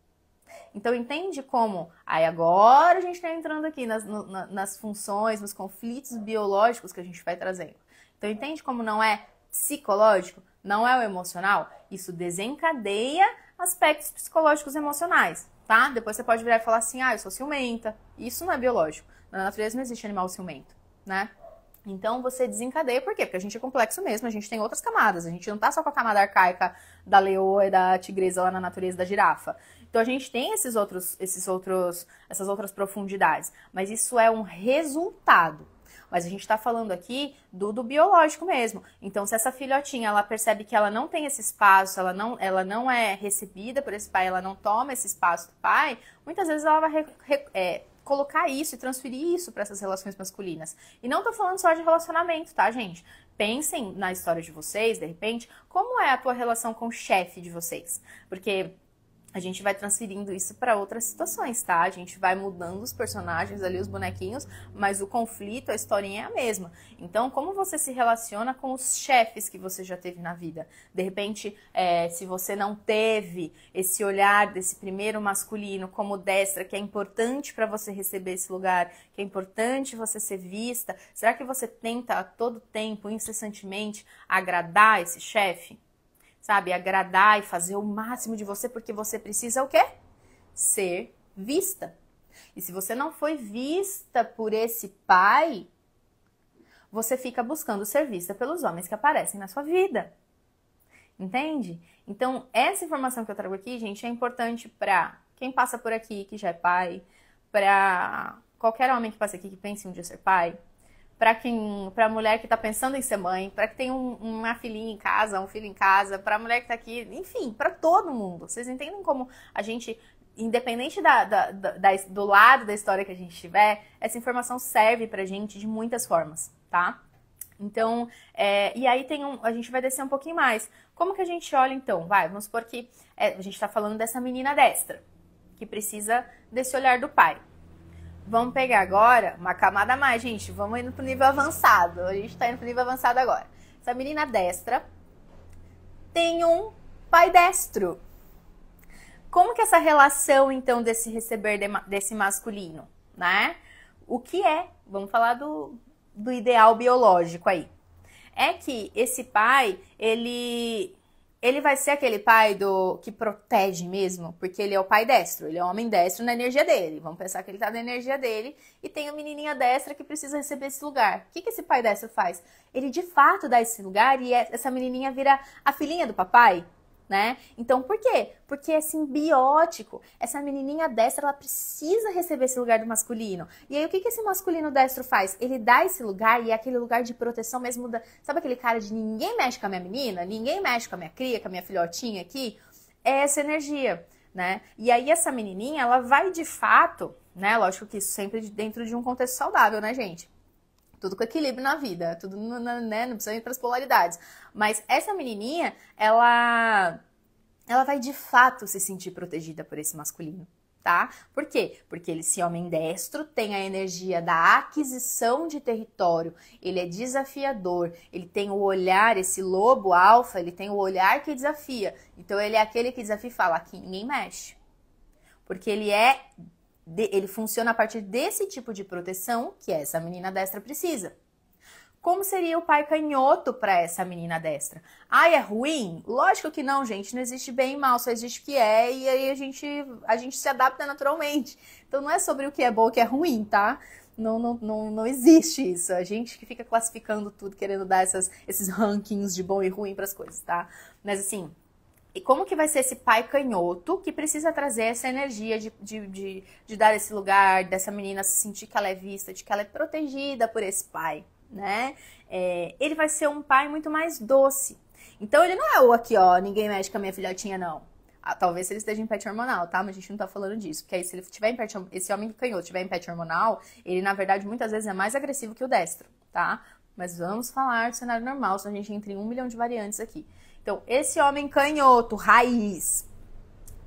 Então entende como, aí agora a gente está entrando aqui nas funções, nos conflitos biológicos que a gente vai trazendo. Então entende como não é psicológico, não é o emocional? Isso desencadeia aspectos psicológicos e emocionais, tá? Depois você pode virar e falar assim, eu sou ciumenta. Isso não é biológico. Na natureza não existe animal ciumento, né? Então você desencadeia, por quê? Porque a gente é complexo mesmo, a gente tem outras camadas, a gente não tá só com a camada arcaica da leoa e da tigresa lá na natureza da girafa. Então a gente tem essas outras profundidades, mas isso é um resultado. Mas a gente está falando aqui do biológico mesmo. Então, se essa filhotinha ela percebe que ela não tem esse espaço, ela não é recebida por esse pai, ela não toma esse espaço do pai, muitas vezes ela vai colocar isso e transferir isso para essas relações masculinas. E não tô falando só de relacionamento, tá, gente? Pensem na história de vocês, de repente, como é a tua relação com o chefe de vocês. Porque a gente vai transferindo isso para outras situações, tá? A gente vai mudando os personagens ali, os bonequinhos, mas o conflito, a historinha é a mesma. Então, como você se relaciona com os chefes que você já teve na vida? De repente, se você não teve esse olhar desse primeiro masculino como destra, que é importante para você receber esse lugar, que é importante você ser vista, será que você tenta a todo tempo, incessantemente, agradar esse chefe? Sabe, agradar e fazer o máximo de você, porque você precisa o quê? Ser vista. E se você não foi vista por esse pai, você fica buscando ser vista pelos homens que aparecem na sua vida. Entende? Então, essa informação que eu trago aqui, gente, é importante para quem passa por aqui, que já é pai, para qualquer homem que passe aqui que pense em um dia ser pai, para a mulher que está pensando em ser mãe, para que tem uma filhinha em casa, um filho em casa, para a mulher que está aqui, enfim, para todo mundo. Vocês entendem como a gente, independente do lado da história que a gente tiver, essa informação serve pra gente de muitas formas, tá? Então, e aí a gente vai descer um pouquinho mais. Como que a gente olha então? Vamos supor que a gente está falando dessa menina destra, que precisa desse olhar do pai. Vamos pegar agora uma camada a mais, gente. Vamos indo pro nível avançado. A gente tá indo pro nível avançado agora. Essa menina destra tem um pai destro. Como que é essa relação, então, desse receber desse masculino, né? O que é? Vamos falar do ideal biológico aí. É que esse pai, ele vai ser aquele pai que protege mesmo, porque ele é o pai destro, ele é o homem destro na energia dele. Vamos pensar que ele tá na energia dele e tem a menininha destra que precisa receber esse lugar. O que esse pai destro faz? Ele de fato dá esse lugar e essa menininha vira a filhinha do papai, né? Então, por quê? Porque é simbiótico. Essa menininha destra, ela precisa receber esse lugar do masculino. E aí, o que esse masculino destro faz? Ele dá esse lugar e é aquele lugar de proteção mesmo Sabe aquele cara de ninguém mexe com a minha menina? Ninguém mexe com a minha cria, com a minha filhotinha aqui? É essa energia, né? E aí, essa menininha, ela vai de fato, né? Lógico que isso sempre dentro de um contexto saudável, né, gente? Tudo com equilíbrio na vida, tudo, né, não precisa ir para as polaridades. Mas essa menininha, ela vai de fato se sentir protegida por esse masculino, tá? Por quê? Porque esse homem destro tem a energia da aquisição de território, ele é desafiador, ele tem o olhar, esse lobo alfa, ele tem o olhar que desafia. Então ele é aquele que desafia e fala, aqui ninguém mexe. Porque ele funciona a partir desse tipo de proteção que essa menina destra precisa. Como seria o pai canhoto para essa menina destra? É ruim? Lógico que não, gente. Não existe bem e mal, só existe o que é e aí a gente se adapta naturalmente. Então não é sobre o que é bom ou o que é ruim, tá? Não existe isso. A gente que fica classificando tudo, querendo dar esses rankings de bom e ruim para as coisas, tá? Mas assim... E como que vai ser esse pai canhoto que precisa trazer essa energia de dar esse lugar, dessa menina se sentir que ela é vista, de que ela é protegida por esse pai, né? Ele vai ser um pai muito mais doce. Então ele não é o aqui, ó, ninguém mexe com a minha filhotinha, não. Talvez ele esteja em pet hormonal, tá? Mas a gente não tá falando disso. Porque aí se ele tiver esse homem canhoto tiver em pet hormonal, ele na verdade muitas vezes é mais agressivo que o destro, tá? Mas vamos falar do cenário normal, senão a gente entra em 1 milhão de variantes aqui. Então, esse homem canhoto, raiz,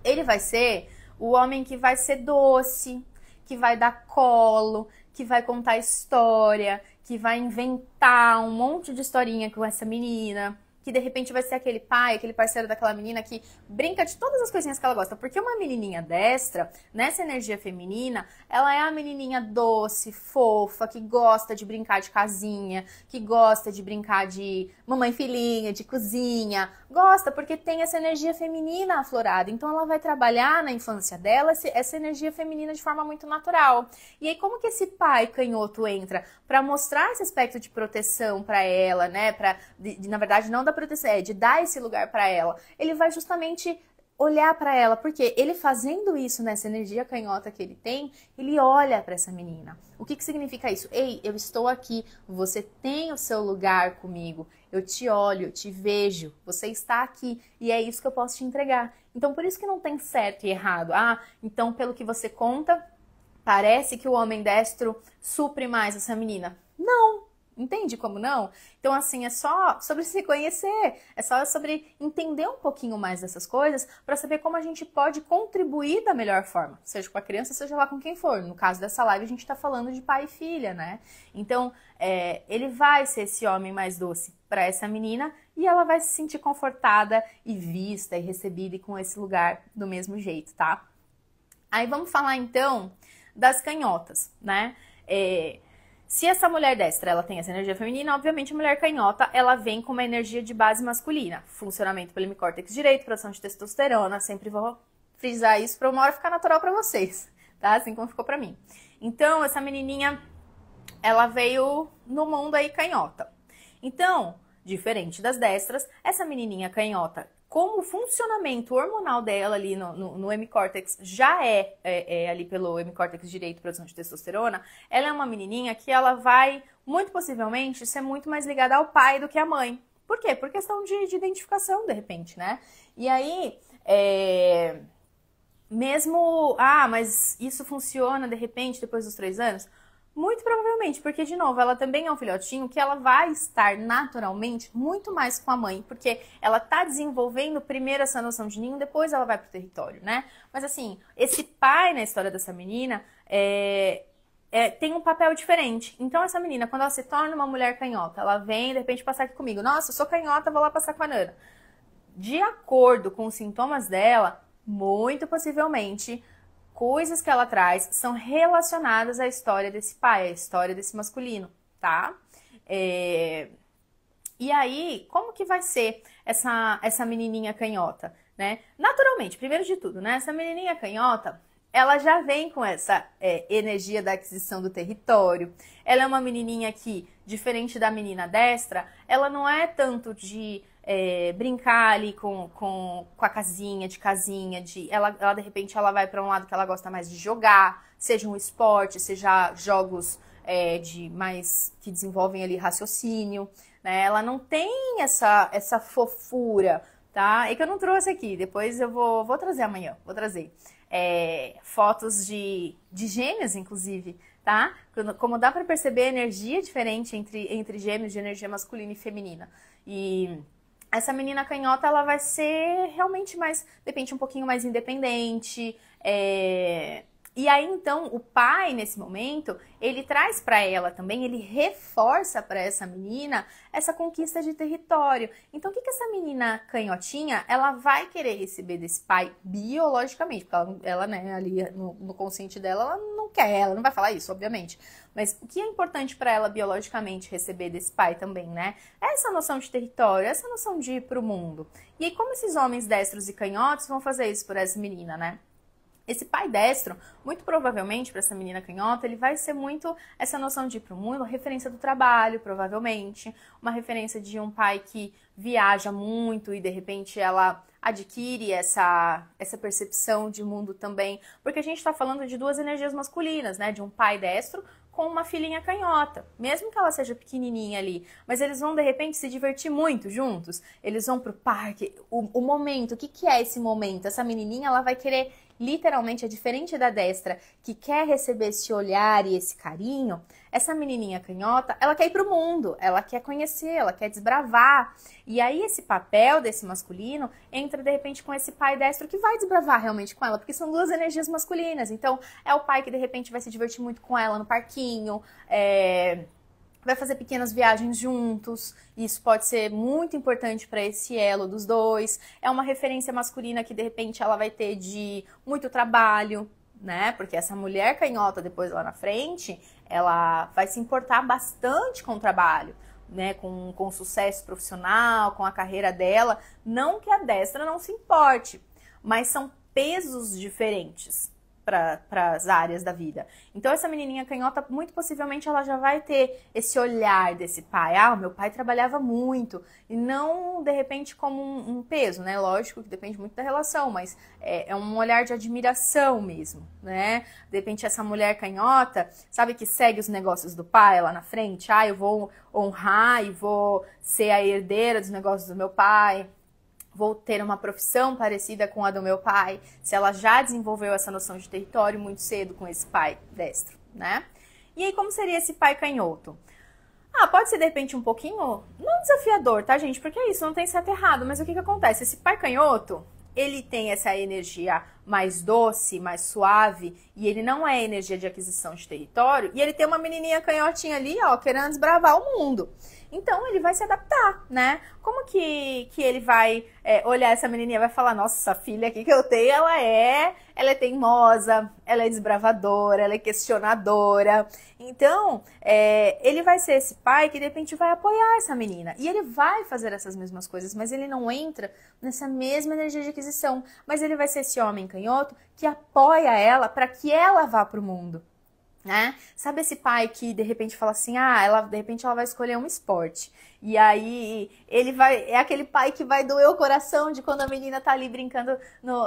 ele vai ser o homem que vai ser doce, que vai dar colo, que vai contar história, que vai inventar um monte de historinha com essa menina, que de repente vai ser aquele pai, aquele parceiro daquela menina que brinca de todas as coisinhas que ela gosta. Porque uma menininha destra, nessa energia feminina, ela é a menininha doce, fofa, que gosta de brincar de casinha, que gosta de brincar de mamãe filhinha, de cozinha. Gosta porque tem essa energia feminina aflorada. Então ela vai trabalhar na infância dela essa energia feminina de forma muito natural. E aí como que esse pai canhoto entra? Para mostrar esse aspecto de proteção para ela, né? Na verdade, não da proteção, de dar esse lugar para ela. Ele vai justamente olhar para ela, porque ele fazendo isso nessa energia canhota que ele tem, ele olha para essa menina. O que significa isso? Ei, eu estou aqui, você tem o seu lugar comigo, eu te olho, eu te vejo, você está aqui e é isso que eu posso te entregar. Então, por isso que não tem certo e errado. Então, pelo que você conta, parece que o homem destro supre mais essa menina. Não! Entende como não? Então, assim, é só sobre se conhecer, é só sobre entender um pouquinho mais dessas coisas para saber como a gente pode contribuir da melhor forma, seja com a criança, seja lá com quem for. No caso dessa live, a gente está falando de pai e filha, né? Então, ele vai ser esse homem mais doce para essa menina e ela vai se sentir confortada e vista e recebida e com esse lugar do mesmo jeito, tá? Aí vamos falar, então, das canhotas, né? Se essa mulher destra, ela tem essa energia feminina, obviamente a mulher canhota, ela vem com uma energia de base masculina. Funcionamento pelo hemicórtex direito, produção de testosterona, sempre vou frisar isso para uma hora ficar natural para vocês, tá? Assim como ficou para mim. Então, essa menininha, ela veio no mundo aí canhota. Então, diferente das destras, essa menininha canhota, como o funcionamento hormonal dela ali no hemicórtex já é ali pelo hemicórtex direito, produção de testosterona, ela é uma menininha que ela vai, muito possivelmente, ser muito mais ligada ao pai do que à mãe. Por quê? Por questão de identificação, de repente, né? E aí, mas isso funciona, de repente, depois dos 3 anos? Muito provavelmente, porque, de novo, ela também é um filhotinho que ela vai estar naturalmente muito mais com a mãe, porque ela tá desenvolvendo primeiro essa noção de ninho, depois ela vai pro território, né? Mas, assim, esse pai na história dessa menina tem um papel diferente. Então, essa menina, quando ela se torna uma mulher canhota, ela vem, de repente, passar aqui comigo. Nossa, eu sou canhota, vou lá passar com a Nana. De acordo com os sintomas dela, muito possivelmente, coisas que ela traz são relacionadas à história desse pai, à história desse masculino, tá? E aí, como que vai ser essa menininha canhota, né? Naturalmente, primeiro de tudo, né? Essa menininha canhota, ela já vem com essa energia da aquisição do território. Ela é uma menininha que, diferente da menina destra, ela não é tanto de brincar ali com a casinha, ela de repente ela vai para um lado que ela gosta mais de jogar, seja um esporte, seja jogos que desenvolvem ali raciocínio, né? Ela não tem essa fofura, tá? É que eu não trouxe aqui, depois eu vou trazer amanhã, vou trazer fotos de gêmeos, inclusive, tá? Como dá para perceber a energia diferente entre gêmeos, de energia masculina e feminina. E essa menina canhota, ela vai ser realmente mais, de repente, um pouquinho mais independente. E aí, então, o pai, nesse momento, ele traz para ela também, ele reforça para essa menina essa conquista de território. Então, o que essa menina canhotinha, ela vai querer receber desse pai biologicamente? Porque ela né, ali no consciente dela, ela não quer, ela não vai falar isso, obviamente. Mas o que é importante para ela biologicamente receber desse pai também, né? É essa noção de território, essa noção de ir pro mundo. E aí, como esses homens destros e canhotos vão fazer isso por essa menina, né? Esse pai destro, muito provavelmente, para essa menina canhota, ele vai ser muito essa noção de ir para o mundo, a referência do trabalho, provavelmente, uma referência de um pai que viaja muito e, de repente, ela adquire essa percepção de mundo também, porque a gente está falando de 2 energias masculinas, né? De um pai destro com uma filhinha canhota, mesmo que ela seja pequenininha ali, mas eles vão de repente se divertir muito juntos, eles vão pro parque, o momento, o que é esse momento? Essa menininha, ela vai querer, literalmente, é diferente da destra, que quer receber esse olhar e esse carinho, essa menininha canhota, ela quer ir pro mundo, ela quer conhecer, ela quer desbravar, e aí esse papel desse masculino entra de repente com esse pai destro que vai desbravar realmente com ela, porque são 2 energias masculinas, então é o pai que de repente vai se divertir muito com ela no parquinho, vai fazer pequenas viagens juntos, isso pode ser muito importante para esse elo dos dois. É uma referência masculina que de repente ela vai ter de muito trabalho, né? Porque essa mulher canhota depois lá na frente, ela vai se importar bastante com o trabalho, né? Com o sucesso profissional, com a carreira dela. Não que a destra não se importe, mas são pesos diferentes para as áreas da vida. Então essa menininha canhota, muito possivelmente, ela já vai ter esse olhar desse pai. Ah, o meu pai trabalhava muito. E não, de repente, como um peso, né? Lógico que depende muito da relação, mas é um olhar de admiração mesmo, né? De repente, essa mulher canhota, sabe, que segue os negócios do pai lá na frente. Ah, eu vou honrar e vou ser a herdeira dos negócios do meu pai. Vou ter uma profissão parecida com a do meu pai, se ela já desenvolveu essa noção de território muito cedo com esse pai destro, né? E aí, como seria esse pai canhoto? Ah, pode ser de repente um pouquinho, não desafiador, tá, gente? Porque é isso, não tem certo e errado, mas o que acontece? Esse pai canhoto, ele tem essa energia mais doce, mais suave, e ele não é energia de aquisição de território, e ele tem uma menininha canhotinha ali, ó, querendo desbravar o mundo. Então, ele vai se adaptar, né? Como que ele vai olhar essa menininha e vai falar, nossa, essa filha aqui que eu tenho, ela é teimosa, ela é desbravadora, ela é questionadora. Então, ele vai ser esse pai que, de repente, vai apoiar essa menina. E ele vai fazer essas mesmas coisas, mas ele não entra nessa mesma energia de aquisição. Mas ele vai ser esse homem canhoto que apoia ela para que ela vá para o mundo. Né? Sabe esse pai que de repente fala assim, de repente ela vai escolher um esporte. E aí é aquele pai que vai doer o coração de quando a menina tá ali brincando,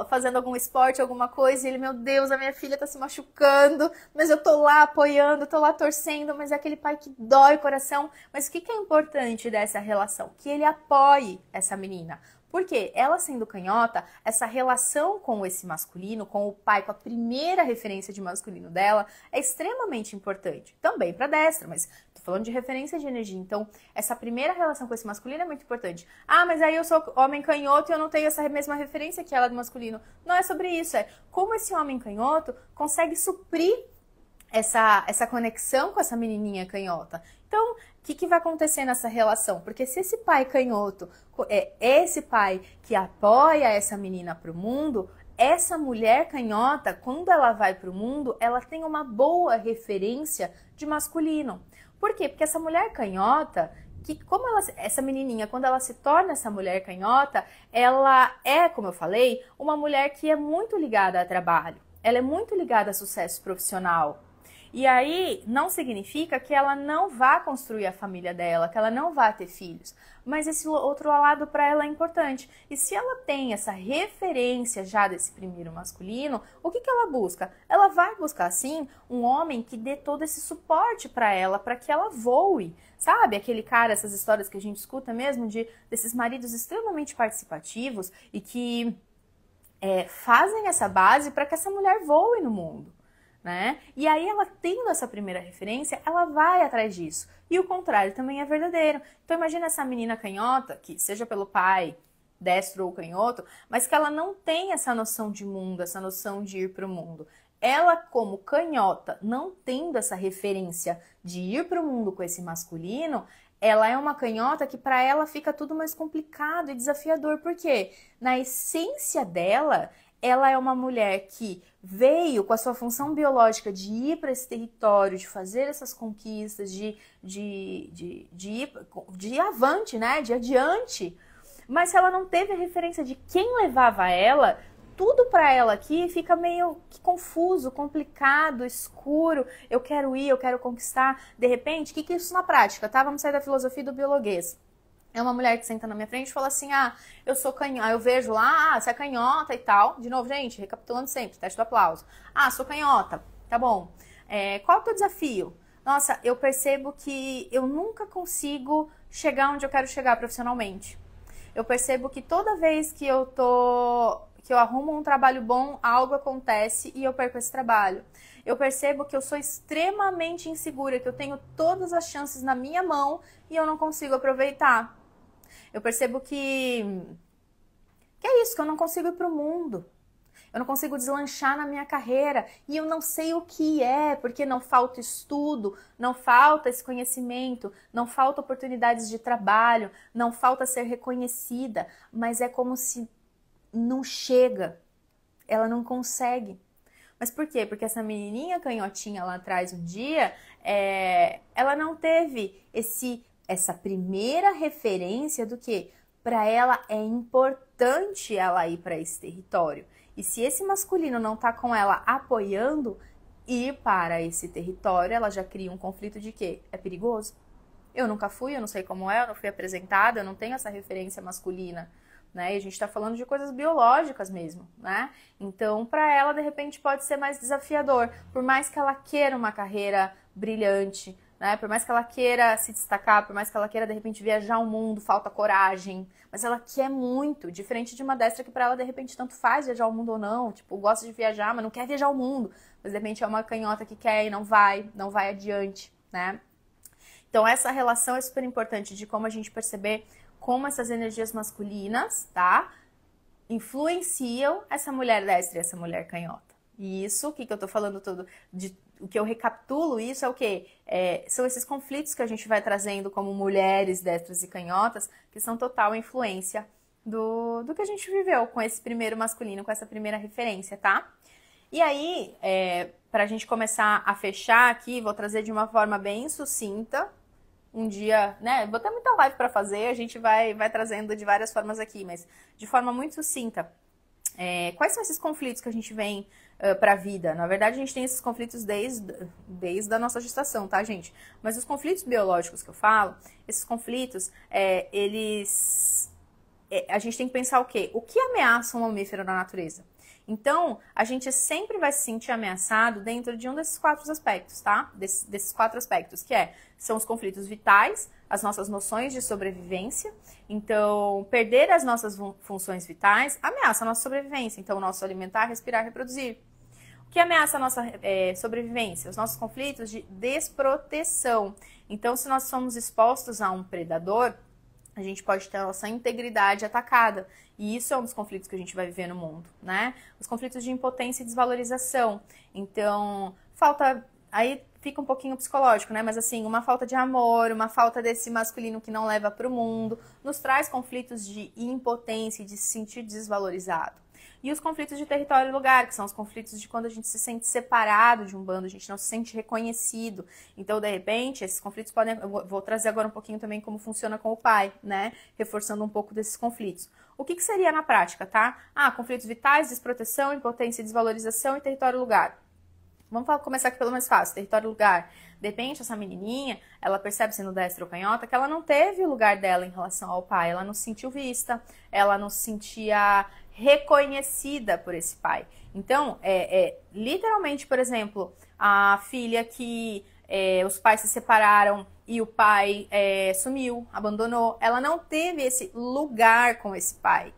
fazendo algum esporte, alguma coisa, e ele, meu Deus, a minha filha tá se machucando, mas eu tô lá apoiando, tô lá torcendo, mas é aquele pai que dói o coração. Mas o que é importante dessa relação? Que ele apoie essa menina. Porque ela sendo canhota, essa relação com esse masculino, com o pai, com a primeira referência de masculino dela, é extremamente importante. Também para destra, mas tô falando de referência de energia. Então, essa primeira relação com esse masculino é muito importante. Ah, mas aí eu sou homem canhoto e eu não tenho essa mesma referência que ela do masculino. Não é sobre isso, é como esse homem canhoto consegue suprir essa conexão com essa menininha canhota. Então, o que vai acontecer nessa relação? Porque se esse pai canhoto é esse pai que apoia essa menina para o mundo, essa mulher canhota, quando ela vai para o mundo, ela tem uma boa referência de masculino. Por quê? Porque essa mulher canhota, essa menininha, quando ela se torna essa mulher canhota, ela é, como eu falei, uma mulher que é muito ligada a trabalho. Ela é muito ligada a sucesso profissional. E aí, não significa que ela não vá construir a família dela, que ela não vá ter filhos. Mas esse outro lado para ela é importante. E se ela tem essa referência já desse primeiro masculino, o que ela busca? Ela vai buscar, sim, um homem que dê todo esse suporte para ela, para que ela voe. Sabe, aquele cara, essas histórias que a gente escuta mesmo, desses maridos extremamente participativos e que fazem essa base para que essa mulher voe no mundo. Né? E aí ela tendo essa primeira referência, ela vai atrás disso. E o contrário também é verdadeiro. Então imagina essa menina canhota, que seja pelo pai, destro ou canhoto, mas que ela não tem essa noção de mundo, essa noção de ir para o mundo. Ela, como canhota, não tendo essa referência de ir para o mundo com esse masculino, ela é uma canhota que para ela fica tudo mais complicado e desafiador. Por quê? Na essência dela, ela é uma mulher que veio com a sua função biológica de ir para esse território, de fazer essas conquistas, de ir avante, né? De adiante. Mas se ela não teve a referência de quem levava ela, tudo para ela aqui fica meio que confuso, complicado, escuro. Eu quero ir, eu quero conquistar. De repente, o que é isso na prática? Tá? Vamos sair da filosofia do biologuês. É uma mulher que senta na minha frente e fala assim, eu sou canhota, eu vejo lá, você é canhota e tal. De novo, gente, recapitulando sempre, teste do aplauso. Sou canhota, tá bom. Qual é o teu desafio? Nossa, eu percebo que eu nunca consigo chegar onde eu quero chegar profissionalmente. Eu percebo que toda vez que eu arrumo um trabalho bom, algo acontece e eu perco esse trabalho. Eu percebo que eu sou extremamente insegura, que eu tenho todas as chances na minha mão e eu não consigo aproveitar. Eu percebo que é isso, que eu não consigo ir para o mundo. eu não consigo deslanchar na minha carreira e eu não sei o que é, porque não falta estudo, não falta esse conhecimento, não falta oportunidades de trabalho, não falta ser reconhecida, mas é como se não chega, ela não consegue. Mas por quê? Porque essa menininha canhotinha lá atrás um dia, ela não teve essa primeira referência do que para ela é importante ela ir para esse território. E se esse masculino não tá com ela apoiando ir para esse território, ela já cria um conflito de quê? É perigoso. Eu nunca fui, eu não sei como é, eu não fui apresentada, eu não tenho essa referência masculina, né? E a gente tá falando de coisas biológicas mesmo, né? Então, para ela, de repente, pode ser mais desafiador. Por mais que ela queira uma carreira brilhante, né? Por mais que ela queira se destacar, por mais que ela queira, de repente, viajar o mundo, falta coragem. Mas ela quer muito, diferente de uma destra que para ela, de repente, tanto faz viajar o mundo ou não. Tipo, gosta de viajar, mas não quer viajar o mundo. Mas, de repente, é uma canhota que quer e não vai adiante, né? Então, essa relação é super importante de como a gente perceber como essas energias masculinas, tá? Influenciam essa mulher destra e essa mulher canhota. E isso, o que eu tô falando todo, o que eu recapitulo isso é o quê? São esses conflitos que a gente vai trazendo como mulheres destras e canhotas, que são total influência do que a gente viveu com esse primeiro masculino, com essa primeira referência, tá? E aí, pra gente começar a fechar aqui, vou trazer de uma forma bem sucinta, um dia, né, vou ter muita live para fazer, a gente vai trazendo de várias formas aqui, mas de forma muito sucinta. Quais são esses conflitos que a gente vem para a vida? Na verdade, a gente tem esses conflitos desde a nossa gestação, tá, gente? Mas os conflitos biológicos que eu falo, esses conflitos, a gente tem que pensar o quê? O que ameaça um mamífero na natureza? Então, a gente sempre vai se sentir ameaçado dentro de um desses 4 aspectos, tá? Desses 4 aspectos, que são os conflitos vitais, as nossas noções de sobrevivência. Então, perder as nossas funções vitais ameaça a nossa sobrevivência. Então, o nosso alimentar, respirar, reproduzir. O que ameaça a nossa sobrevivência? Os nossos conflitos de desproteção. Então, se nós somos expostos a um predador, a gente pode ter a nossa integridade atacada. E isso é um dos conflitos que a gente vai viver no mundo, né? Os conflitos de impotência e desvalorização. Então, falta... Aí fica um pouquinho psicológico, né? Mas assim, uma falta de amor, uma falta desse masculino que não leva para o mundo, nos traz conflitos de impotência e de se sentir desvalorizado. E os conflitos de território e lugar, que são os conflitos de quando a gente se sente separado de um bando, a gente não se sente reconhecido. Então, de repente, esses conflitos podem... Eu vou trazer agora um pouquinho também como funciona com o pai, né? Reforçando um pouco desses conflitos. O que seria na prática, tá? Conflitos vitais, desproteção, impotência e desvalorização e território e lugar. Vamos começar aqui pelo mais fácil, território e lugar. De repente, essa menininha, ela percebe, sendo destra ou canhota, que ela não teve o lugar dela em relação ao pai. Ela não se sentiu vista, ela não se sentia reconhecida por esse pai. Então, literalmente, por exemplo, a filha que os pais se separaram e o pai sumiu, abandonou, ela não teve esse lugar com esse pai,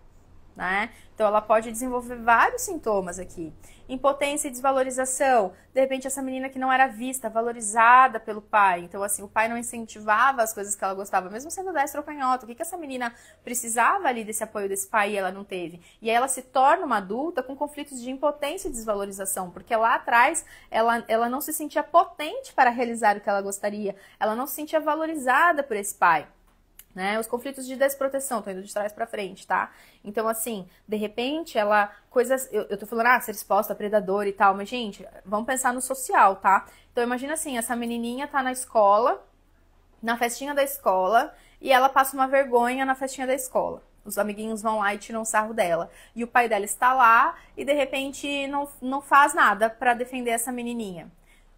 né? Então, ela pode desenvolver vários sintomas aqui. Impotência e desvalorização. De repente, essa menina que não era vista, valorizada pelo pai. Então, assim, o pai não incentivava as coisas que ela gostava, mesmo sendo destra ou canhota. O que essa menina precisava ali desse apoio desse pai e ela não teve? E aí ela se torna uma adulta com conflitos de impotência e desvalorização, porque lá atrás ela não se sentia potente para realizar o que ela gostaria. Ela não se sentia valorizada por esse pai. Né? Os conflitos de desproteção, tô indo de trás pra frente, tá? Então, assim, de repente, eu tô falando, ser exposta a predador e tal, mas, gente, vamos pensar no social, tá? Então, imagina assim, essa menininha tá na escola, na festinha da escola, e ela passa uma vergonha na festinha da escola. Os amiguinhos vão lá e tiram sarro dela. E o pai dela está lá e, de repente, não faz nada pra defender essa menininha.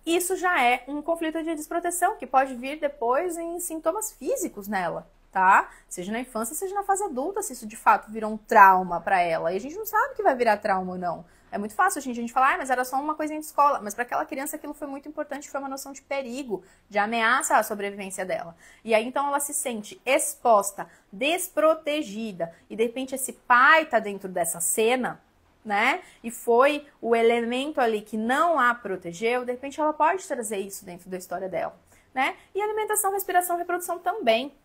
Isso já é um conflito de desproteção, que pode vir depois em sintomas físicos nela. Tá? Seja na infância, seja na fase adulta, se isso de fato virou um trauma pra ela. E a gente não sabe que vai virar trauma ou não. É muito fácil a gente falar, mas era só uma coisinha de escola. Mas para aquela criança aquilo foi muito importante, foi uma noção de perigo, de ameaça à sobrevivência dela. E aí então ela se sente exposta, desprotegida. E de repente esse pai tá dentro dessa cena, né? E foi o elemento ali que não a protegeu, de repente ela pode trazer isso dentro da história dela, né? E alimentação, respiração, reprodução também.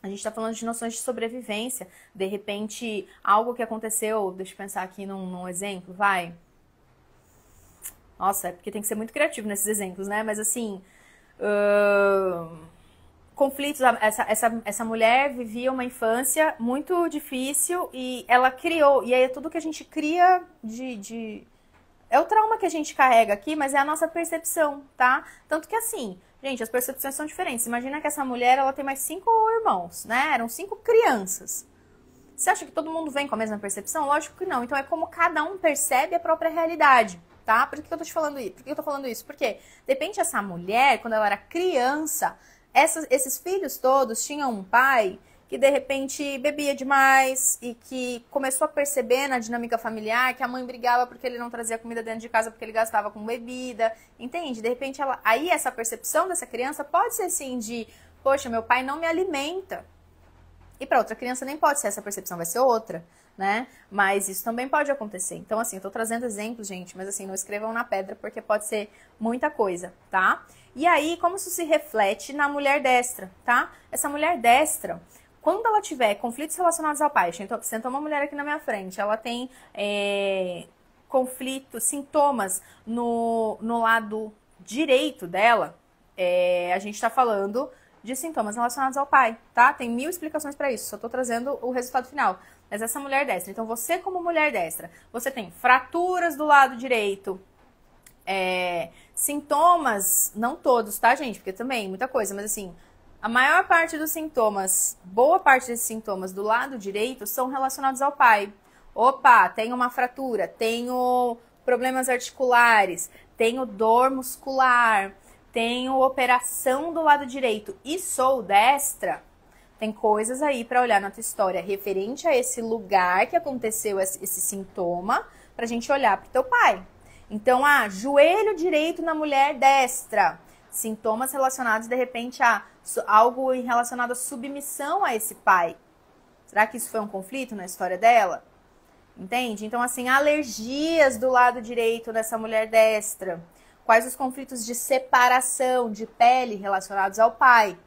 A gente está falando de noções de sobrevivência. De repente, algo que aconteceu, deixa eu pensar aqui num exemplo, vai. Nossa, é porque tem que ser muito criativo nesses exemplos, né? Mas assim, conflitos. Essa mulher vivia uma infância muito difícil e ela criou. E aí é tudo que a gente cria é o trauma que a gente carrega aqui, mas é a nossa percepção, tá? Tanto que assim, gente, as percepções são diferentes. Imagina que essa mulher, ela tem mais 5 irmãos, né? Eram 5 crianças. Você acha que todo mundo vem com a mesma percepção? Lógico que não. Então é como cada um percebe a própria realidade, tá? Por que eu tô te falando isso? Por que eu tô falando isso? Porque, de repente, essa mulher, quando ela era criança, esses filhos todos tinham um pai que de repente bebia demais e que começou a perceber na dinâmica familiar que a mãe brigava porque ele não trazia comida dentro de casa porque ele gastava com bebida, entende? De repente, aí essa percepção dessa criança pode ser assim de, poxa, meu pai não me alimenta. E para outra criança nem pode ser essa percepção, vai ser outra, né? Mas isso também pode acontecer. Então, assim, eu tô trazendo exemplos, gente, mas assim, não escrevam na pedra porque pode ser muita coisa, tá? E aí, como isso se reflete na mulher destra, tá? Essa mulher destra, quando ela tiver conflitos relacionados ao pai, sentou uma mulher aqui na minha frente, ela tem conflitos, sintomas no lado direito dela, a gente tá falando de sintomas relacionados ao pai, tá? Tem 1000 explicações para isso, só tô trazendo o resultado final. Mas essa mulher destra, então você como mulher destra, você tem fraturas do lado direito, sintomas, não todos, tá, gente? Porque também, muita coisa, mas assim, a maior parte dos sintomas, boa parte desses sintomas do lado direito são relacionados ao pai. Opa, tenho uma fratura, tenho problemas articulares, tenho dor muscular, tenho operação do lado direito e sou destra. Tem coisas aí para olhar na tua história referente a esse lugar que aconteceu esse sintoma, pra gente olhar pro teu pai. Então, joelho direito na mulher destra. Sintomas relacionados, de repente, a algo relacionado à submissão a esse pai. Será que isso foi um conflito na história dela? Entende? Então, assim, alergias do lado direito dessa mulher destra. Quais os conflitos de separação de pele relacionados ao pai?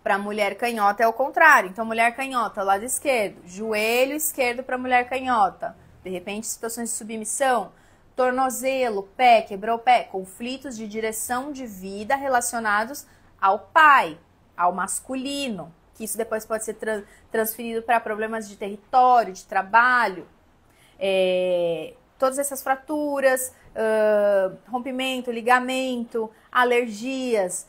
Para a mulher canhota é o contrário. Então, mulher canhota, lado esquerdo. Joelho esquerdo para mulher canhota. De repente, situações de submissão. Tornozelo, pé, quebrou o pé. Conflitos de direção de vida relacionados ao pai, ao masculino. Que isso depois pode ser transferido para problemas de território, de trabalho. Todas essas fraturas, rompimento, ligamento, alergias.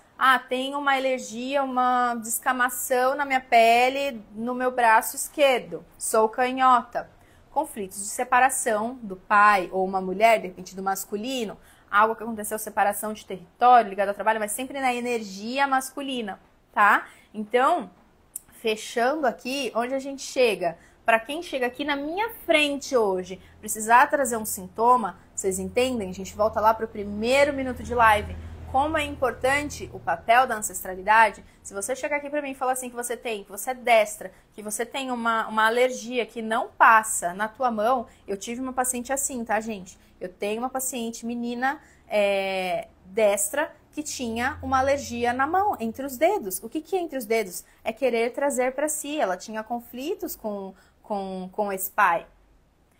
Tenho uma alergia, uma descamação na minha pele, no meu braço esquerdo. Sou canhota. Conflitos de separação do pai ou uma mulher, de repente do masculino, algo que aconteceu, separação de território ligado ao trabalho, mas sempre na energia masculina, tá? Então, fechando aqui, onde a gente chega? Para quem chega aqui na minha frente hoje, precisar trazer um sintoma, vocês entendem? A gente volta lá para o primeiro minuto de live. Como é importante o papel da ancestralidade. Se você chegar aqui para mim e falar assim que você é destra, que você tem uma alergia que não passa na tua mão, eu tive uma paciente assim, tá, gente? Eu tenho uma paciente, menina destra, que tinha uma alergia na mão, entre os dedos. O que é entre os dedos? É querer trazer para si. Ela tinha conflitos com esse pai.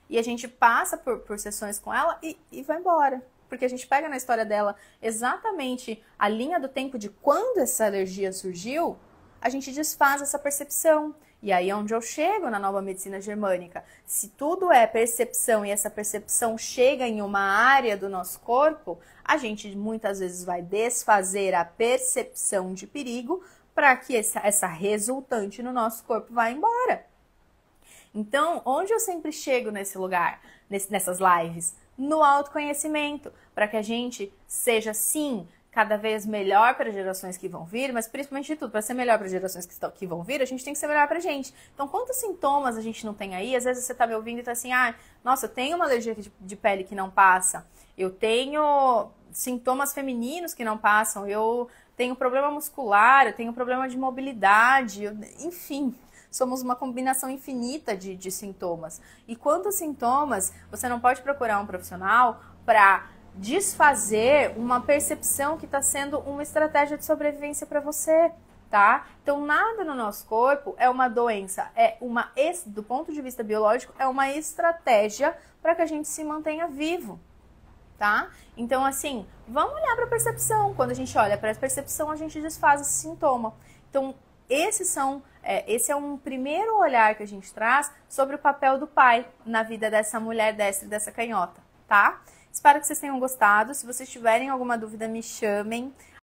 E a gente passa por sessões com ela e vai embora. Porque a gente pega na história dela exatamente a linha do tempo de quando essa alergia surgiu, a gente desfaz essa percepção. E aí é onde eu chego na nova medicina germânica. Se tudo é percepção e essa percepção chega em uma área do nosso corpo, a gente muitas vezes vai desfazer a percepção de perigo para que essa resultante no nosso corpo vá embora. Então, onde eu sempre chego nesse lugar, nessas lives? No autoconhecimento, para que a gente seja, sim, cada vez melhor para as gerações que vão vir, mas principalmente de tudo, para ser melhor para as gerações que vão vir, a gente tem que ser melhor para a gente. Então, quantos sintomas a gente não tem aí? Às vezes você está me ouvindo e está assim, nossa, eu tenho uma alergia de pele que não passa, eu tenho sintomas femininos que não passam, eu tenho problema muscular, eu tenho problema de mobilidade, enfim... Somos uma combinação infinita de sintomas. E quantos sintomas você não pode procurar um profissional para desfazer uma percepção que está sendo uma estratégia de sobrevivência para você, tá? Então, nada no nosso corpo é uma doença, do ponto de vista biológico, é uma estratégia para que a gente se mantenha vivo, tá? Então, assim, vamos olhar para a percepção. Quando a gente olha para a percepção, a gente desfaz esse sintoma. Então, esse é um primeiro olhar que a gente traz sobre o papel do pai na vida dessa mulher destra e dessa canhota, tá? Espero que vocês tenham gostado. Se vocês tiverem alguma dúvida, me chamem.